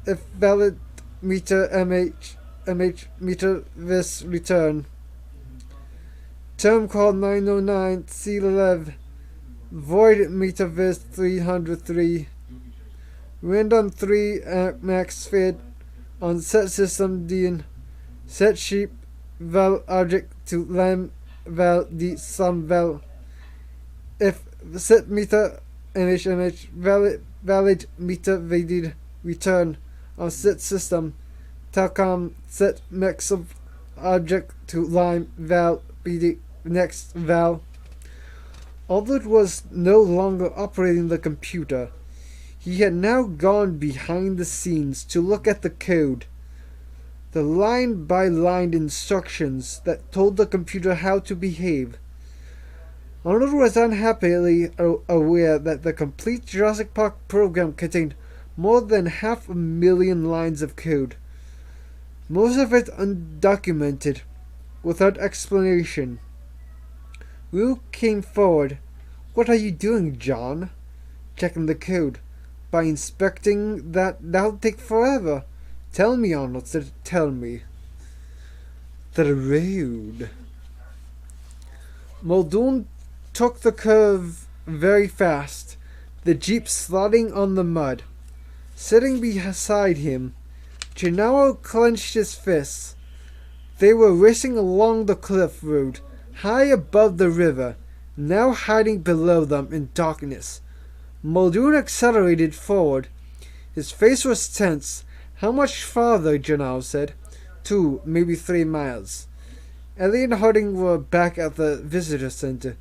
If valid meter MH meter this return. Term call 909 C11. Void meter vis 303. Random 3 max fed on set system DIN. Set sheep val object to lam val d sum val. If set meter MH valid meter valid return on set system. Telcom set max of object to line val bd next val. Aldred was no longer operating the computer. He had now gone behind the scenes to look at the code, the line-by-line instructions that told the computer how to behave. Arnold was unhappily aware that the complete Jurassic Park program contained more than 500,000 lines of code, most of it undocumented, without explanation. Will came forward. "What are you doing, John?" "Checking the code. By inspecting that'll take forever." "Tell me," Arnold said. "Tell me." The road. Muldoon took the curve very fast, the jeep sliding on the mud. Sitting beside him, Gennaro clenched his fists. They were racing along the cliff road, high above the river, now hiding below them in darkness. Muldoon accelerated forward. His face was tense. "How much farther?" Gennaro said. 2, maybe 3 miles. Ellie and Harding were back at the visitor center.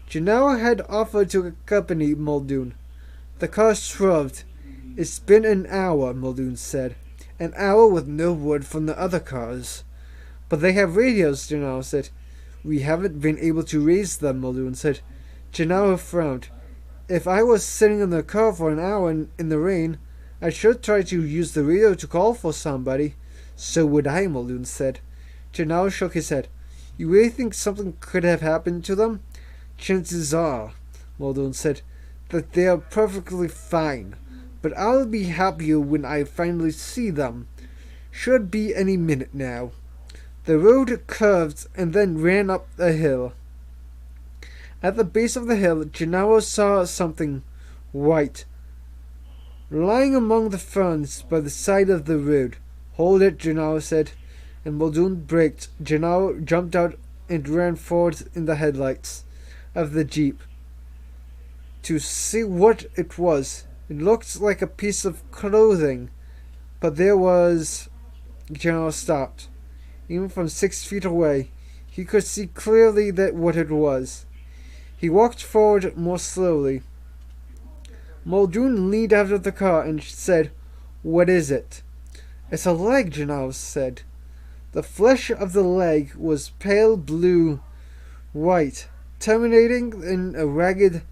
Gennaro had offered to accompany Muldoon. The car shrugged. "It's been an hour," Muldoon said. "An hour with no word from the other cars." "But they have radios," Gennaro said. "We haven't been able to raise them," Muldoon said. Gennaro frowned. "If I was sitting in the car for an hour in the rain, I should try to use the radio to call for somebody." "So would I," Muldoon said. Gennaro shook his head. "You really think something could have happened to them?" "Chances are," Muldoon said, "that they are perfectly fine. But I'll be happier when I finally see them. Should be any minute now." The road curved and then ran up a hill. At the base of the hill, Gennaro saw something white lying among the ferns by the side of the road. "Hold it," Gennaro said, and Muldoon braked. Gennaro jumped out and ran forward in the headlights of the jeep to see what it was. It looked like a piece of clothing, but there was... Gennaro stopped. Even from 6 feet away, he could see clearly what it was. He walked forward more slowly. Muldoon leaned out of the car and said, "What is it?" "It's a leg," Gennaro said. The flesh of the leg was pale blue-white, terminating in a ragged,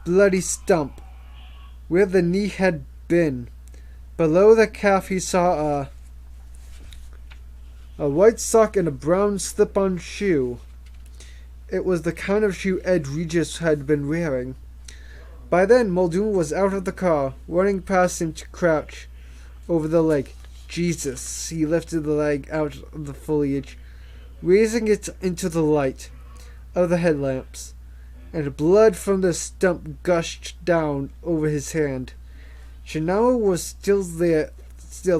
bloody stump where the knee had been. Below the calf he saw a white sock and a brown slip-on shoe. It was the kind of shoe Ed Regis had been wearing. By then, Muldoon was out of the car, running past him to crouch over the leg. "Jesus!" He lifted the leg out of the foliage, raising it into the light of the headlamps, and blood from the stump gushed down over his hand. Gennaro was still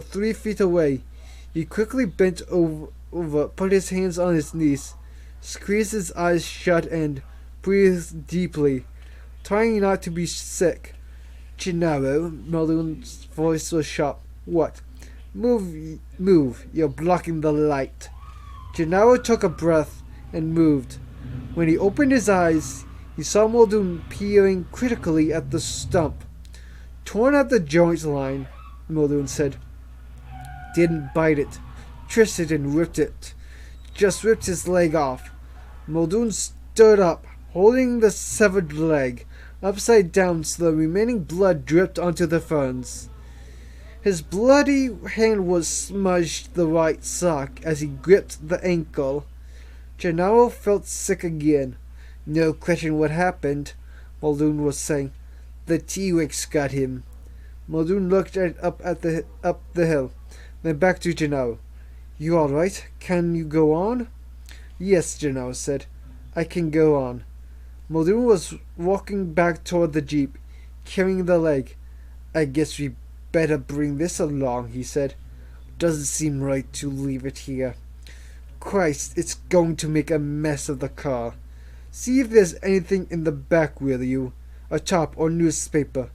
3 feet away. He quickly bent over, put his hands on his knees, squeezed his eyes shut, and breathed deeply, trying not to be sick. "Gennaro," Muldoon's voice was sharp. "What?" Move, you're blocking the light." Gennaro took a breath and moved. When he opened his eyes, he saw Muldoon peering critically at the stump. "Torn at the joint line," Muldoon said. "Didn't bite it. Twisted and ripped it. Just ripped his leg off." Muldoon stood up, holding the severed leg upside down so the remaining blood dripped onto the ferns. His bloody hand was smudged the white sock as he gripped the ankle. Gennaro felt sick again. "No question what happened," Muldoon was saying. "The T-Rex got him." Muldoon looked up the hill, then back to Gennaro. "You all right? Can you go on?" "Yes," Gennaro said. "I can go on." Muldoon was walking back toward the jeep, carrying the leg. "I guess we better bring this along," he said. "Doesn't seem right to leave it here. Christ, it's going to make a mess of the car. See if there's anything in the back, will you? A top or newspaper."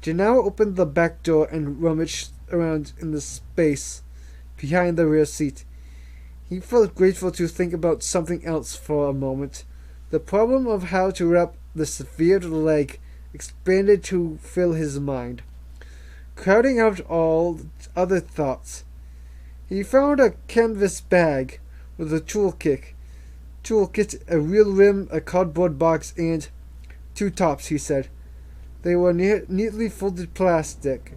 Gennaro opened the back door and rummaged around in the space behind the rear seat. He felt grateful to think about something else for a moment. The problem of how to wrap the severed leg expanded to fill his mind, crowding out all other thoughts. He found a canvas bag with a toolkit, a real rim, a cardboard box, and 2 tops, he said. They were neatly folded plastic.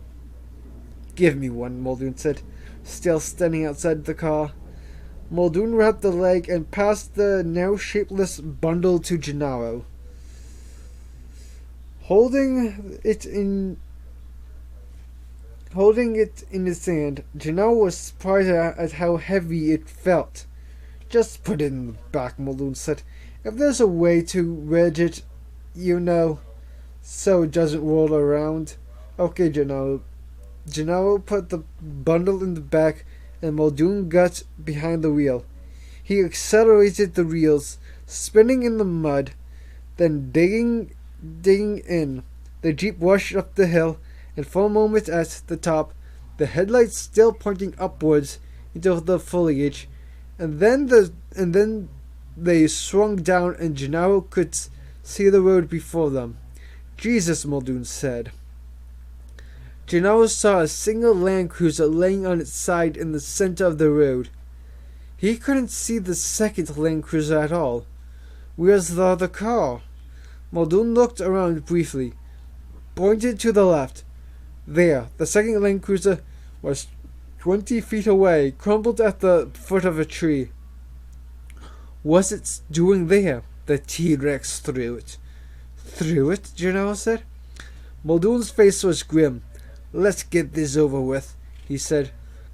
Give me one, Muldoon said, still standing outside the car. Muldoon wrapped the leg and passed the now shapeless bundle to Gennaro. Holding it in his hand, Gennaro was surprised at how heavy it felt. Just put it in the back, Muldoon said. If there's a way to wedge it, so it doesn't roll around. Okay, Gennaro. Gennaro put the bundle in the back and Muldoon got behind the wheel. He accelerated the wheels, spinning in the mud, then digging in. The jeep rushed up the hill, and for a moment at the top, the headlights still pointing upwards into the foliage, and then they swung down and Gennaro could see the road before them. Jesus, Muldoon said. Gennaro saw a single Land Cruiser laying on its side in the center of the road. He couldn't see the second Land Cruiser at all. Where's the other car? Muldoon looked around briefly, pointed to the left. There, the second Land Cruiser was 20 feet away, crumpled at the foot of a tree. What's it doing there? The T-Rex threw it. Threw it? Gennaro said. Muldoon's face was grim. Let's get this over with, he said.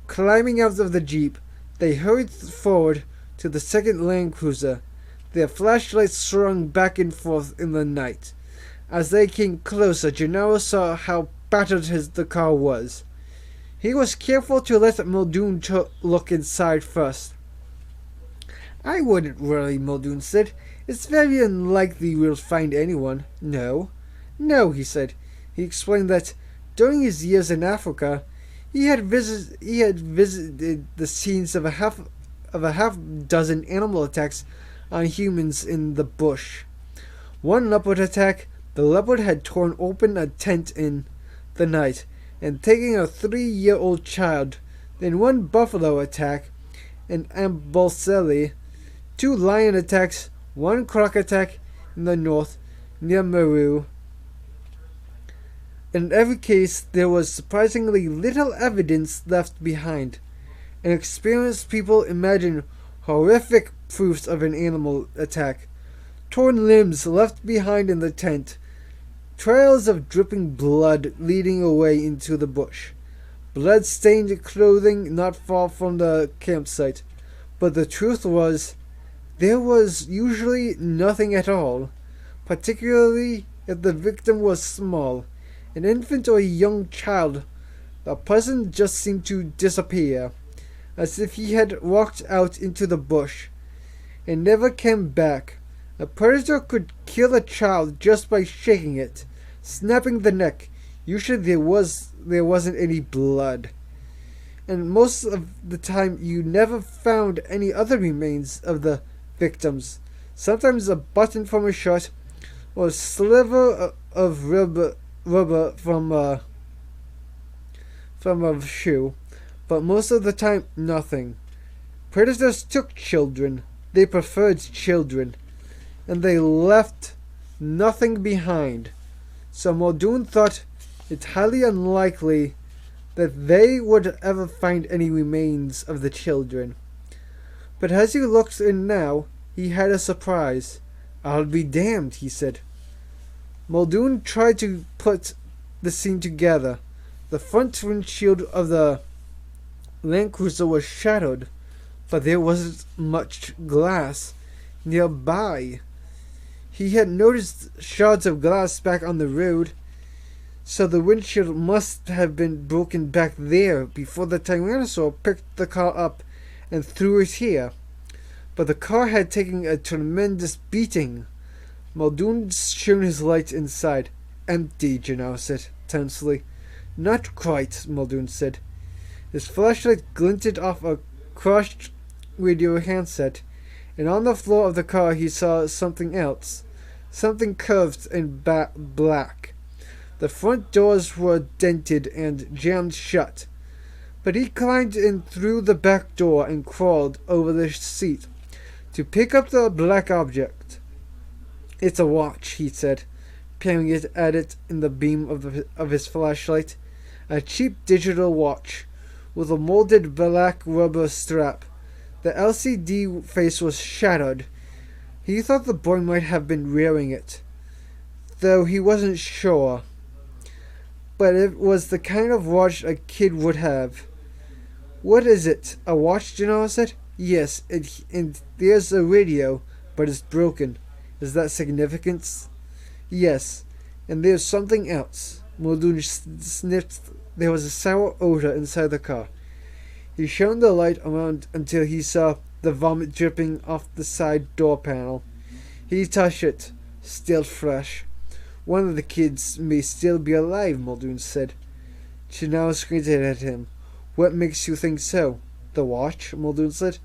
Climbing out of the jeep, they hurried forward to the second Land Cruiser. Their flashlights swung back and forth in the night. As they came closer, Gennaro saw how battered the car was. He was careful to let Muldoon look inside first. I wouldn't worry, Muldoon said. It's very unlikely we'll find anyone. No, he said. He explained that during his years in Africa, he had visited the scenes of a half dozen animal attacks on humans in the bush. One leopard attack, the leopard had torn open a tent in the night and taken a 3-year-old child. Then one buffalo attack in Ambolseli, 2 lion attacks, 1 croc attack in the north near Meru. In every case, there was surprisingly little evidence left behind, and experienced people imagine horrific proofs of an animal attack. Torn limbs left behind in the tent, trails of dripping blood leading away into the bush, blood-stained clothing not far from the campsite. But the truth was, there was usually nothing at all, particularly if the victim was small. An infant or a young child. The person just seemed to disappear, as if he had walked out into the bush and never came back. A predator could kill a child just by shaking it, snapping the neck. Usually there wasn't any blood, and most of the time you never found any other remains of the victims. Sometimes a button from a shirt or a sliver of rubber from a shoe, but most of the time nothing. Predators took children. They preferred children, and they left nothing behind. So Muldoon thought it highly unlikely that they would ever find any remains of the children. But as he looked in now, he had a surprise. I'll be damned, he said. Muldoon tried to put the scene together. The front windshield of the Land Cruiser was shattered, but there wasn't much glass nearby. He had noticed shards of glass back on the road, so the windshield must have been broken back there before the Tyrannosaur picked the car up and threw it here. But the car had taken a tremendous beating. Muldoon shone his light inside. Empty, Gennaro said tensely. Not quite, Muldoon said. His flashlight glinted off a crushed radio handset, and on the floor of the car he saw something else. Something curved and black. The front doors were dented and jammed shut, but he climbed in through the back door and crawled over the seat to pick up the black object. It's a watch, he said, peering at it in the beam of his flashlight. a cheap digital watch with a molded black rubber strap. The LCD face was shattered. He thought the boy might have been wearing it, though he wasn't sure. But it was the kind of watch a kid would have. "What is it? A watch?" Gennaro said. "Yes, and there's a radio, but it's broken. Is that significant?" "Yes, and there's something else." Muldoon sniffed. There was a sour odor inside the car. He shone the light around until he saw the vomit dripping off the side door panel. He touched it. Still fresh. "One of the kids may still be alive," Muldoon said. Gennaro squinted at him. "What makes you think so?" "The watch," Muldoon said.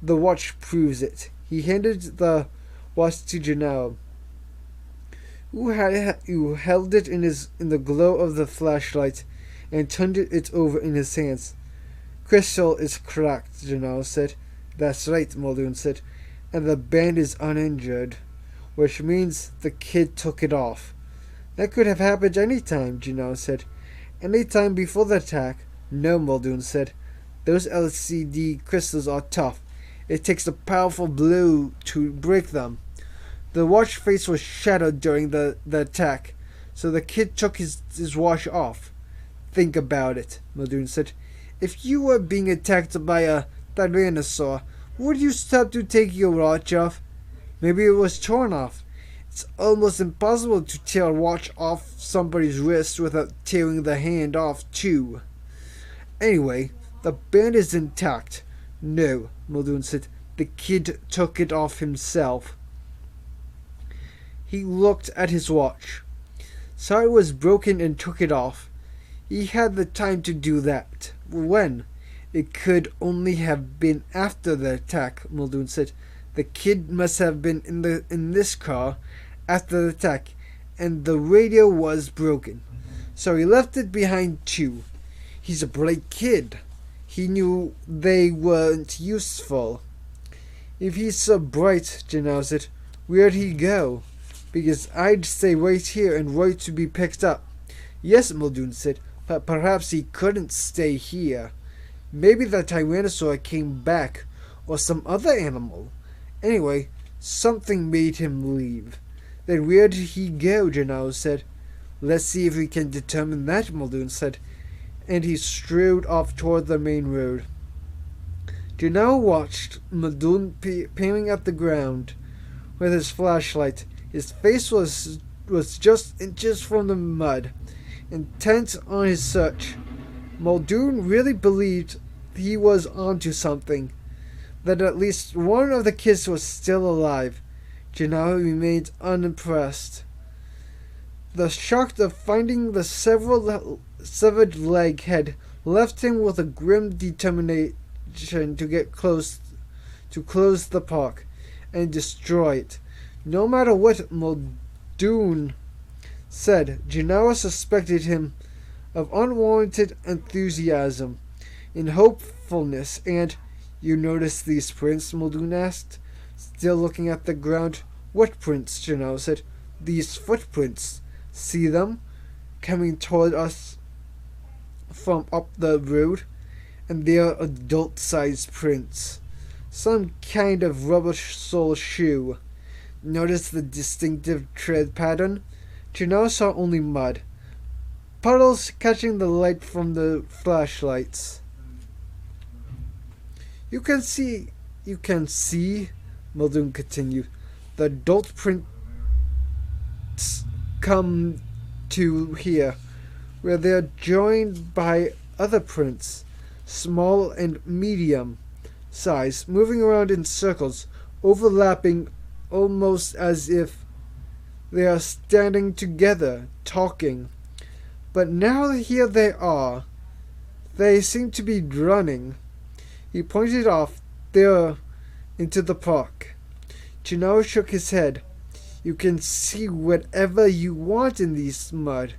"The watch proves it." He handed the watch to Gennaro, who held it in the glow of the flashlight and turned it over in his hands. "Crystal is cracked," Gennaro said. "That's right," Muldoon said. "And the band is uninjured, which means the kid took it off." "That could have happened any time," Gennaro said. "Any time before the attack?" "No," Muldoon said. "Those LCD crystals are tough. It takes a powerful blow to break them. The watch face was shattered during the attack, so the kid took his watch off." "Think about it," Muldoon said. "If you were being attacked by a tyrannosaur, would you stop to take your watch off? Maybe it was torn off. It's almost impossible to tear a watch off somebody's wrist without tearing the hand off too. Anyway, the band is intact." "No," Muldoon said. "The kid took it off himself." He looked at his watch, saw it was broken and took it off. He had the time to do that. When? It could only have been after the attack, Muldoon said. "The kid must have been in this car after the attack, and the radio was broken. So he left it behind too. He's a bright kid. He knew they weren't useful." "If he's so bright," Gennaro said, "where'd he go? Because I'd stay right here and wait to be picked up." "Yes," Muldoon said, "but perhaps he couldn't stay here. Maybe the tyrannosaur came back, or some other animal. Anyway, something made him leave." "Then where did he go?" Gennaro said. "Let's see if we can determine that," Muldoon said, and he strode off toward the main road. Gennaro watched Muldoon peering at the ground with his flashlight. His face was just inches from the mud, intent on his search. Muldoon really believed he was onto something, that at least one of the kids was still alive. Gennaro remained unimpressed. The shock of finding the severed leg had left him with a grim determination to close the park and destroy it. No matter what Muldoon said, Gennaro suspected him of unwarranted enthusiasm and hopefulness. "And you notice these prints?" Muldoon asked, still looking at the ground. "What prints?" Gennaro said. "These footprints. See them? Coming toward us from up the road? And they are adult-sized prints. Some kind of rubber sole shoe. Notice the distinctive tread pattern?" Gennaro saw only mud, puddles catching the light from the flashlights. You can see, Muldoon continued. "The adult prints come to here, where they are joined by other prints, small and medium size, moving around in circles, overlapping almost as if they are standing together, talking. But now here they are. They seem to be running." He pointed off there into the park. Gennaro shook his head. "You can see whatever you want in this mud."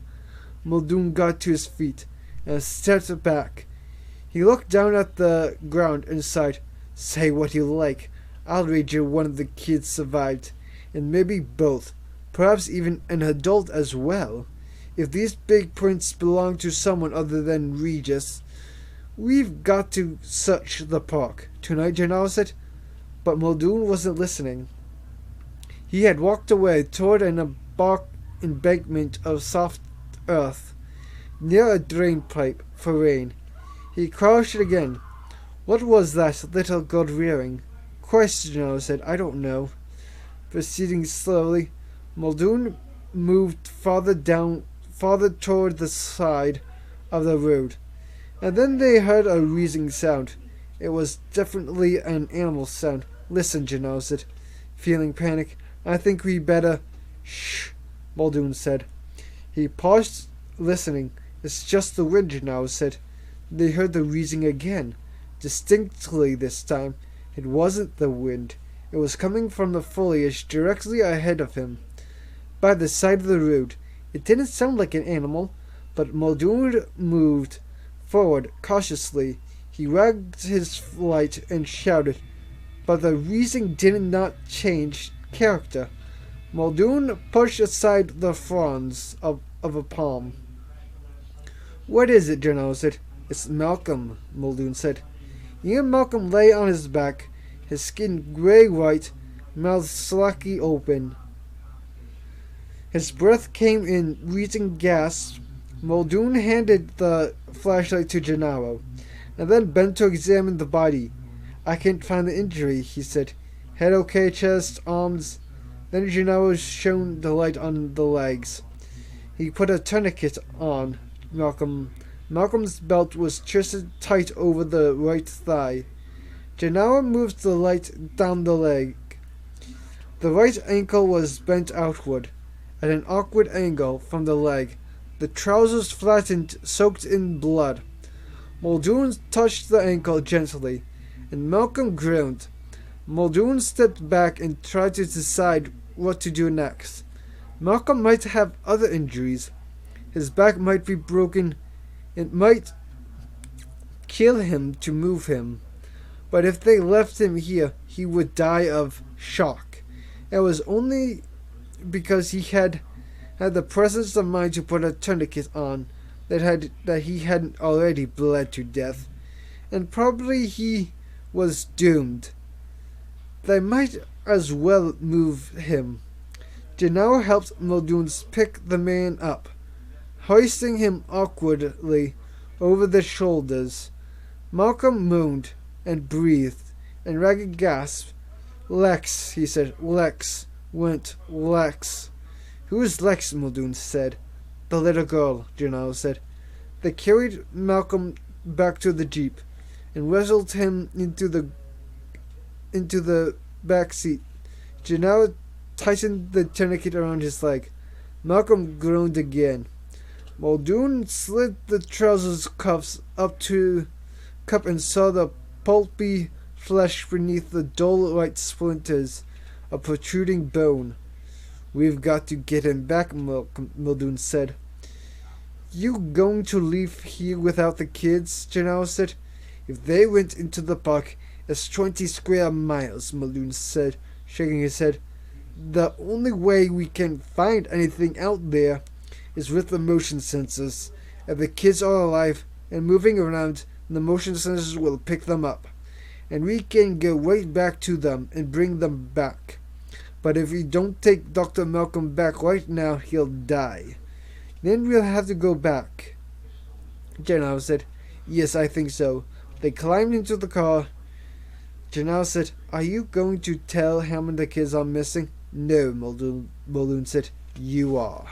Muldoon got to his feet and stepped back. He looked down at the ground and sighed. "Say what you like. I'll wager one of the kids survived, and maybe both, perhaps even an adult as well. If these big prints belong to someone other than Regis, we've got to search the park. Tonight, Gennaro said. But Muldoon wasn't listening. He had walked away toward an embankment of soft earth, near a drain pipe for rain. He crouched again. What was that little god rearing? Christ, Gennaro said. I don't know. Proceeding slowly, Muldoon moved farther toward the side of the road. And then they heard a wheezing sound. It was definitely an animal sound. Listen, Gennaro said, feeling panic. I think we better... Shh, Muldoon said. He paused, listening. It's just the wind, Gennaro said. They heard the wheezing again. Distinctly this time. It wasn't the wind. It was coming from the foliage directly ahead of him, by the side of the road. It didn't sound like an animal, but Muldoon moved forward cautiously. He wagged his light and shouted, but the wheezing did not change character. Muldoon pushed aside the fronds of a palm. What is it, Gennaro said. It's Malcolm, Muldoon said. Young Malcolm lay on his back, his skin gray-white, mouth slightly open. His breath came in wheezing gasps. Muldoon handed the flashlight to Gennaro, and then bent to examine the body. I can't find the injury, he said. Head okay, chest, arms. Then Gennaro shone the light on the legs. He put a tourniquet on Malcolm's belt was twisted tight over the right thigh. Gennaro moved the light down the leg. The right ankle was bent outward, at an awkward angle from the leg. The trousers flattened, soaked in blood. Muldoon touched the ankle gently, and Malcolm groaned. Muldoon stepped back and tried to decide what to do next. Malcolm might have other injuries. His back might be broken. It might kill him to move him. But if they left him here, he would die of shock. It was only because he had the presence of mind to put a tourniquet on that he hadn't already bled to death. And probably he was doomed. They might as well move him. Gennaro helped Muldoon pick the man up, hoisting him awkwardly over the shoulders. Malcolm moaned and breathed, and ragged gasped. Lex, he said. Lex. Went. Lex. Who's Lex? Muldoon said. The little girl, Gennaro said. They carried Malcolm back to the jeep and wrestled him into the back seat. Gennaro tightened the tourniquet around his leg. Malcolm groaned again. Muldoon slid the trousers cuffs up to cup and saw the pulpy flesh beneath the dull white splinters of protruding bone. We've got to get him back, Muldoon said. You going to leave here without the kids? Gennaro said. If they went into the park, it's 20 square miles, Muldoon said, shaking his head. The only way we can find anything out there is with the motion sensors. If the kids are alive and moving around, the motion sensors will pick them up, and we can go right back to them and bring them back. But if we don't take Dr. Malcolm back right now, he'll die. Then we'll have to go back. Gennaro said, Yes, I think so. They climbed into the car. Gennaro said, Are you going to tell Hammond the kids are missing? No, Muldoon said. You are.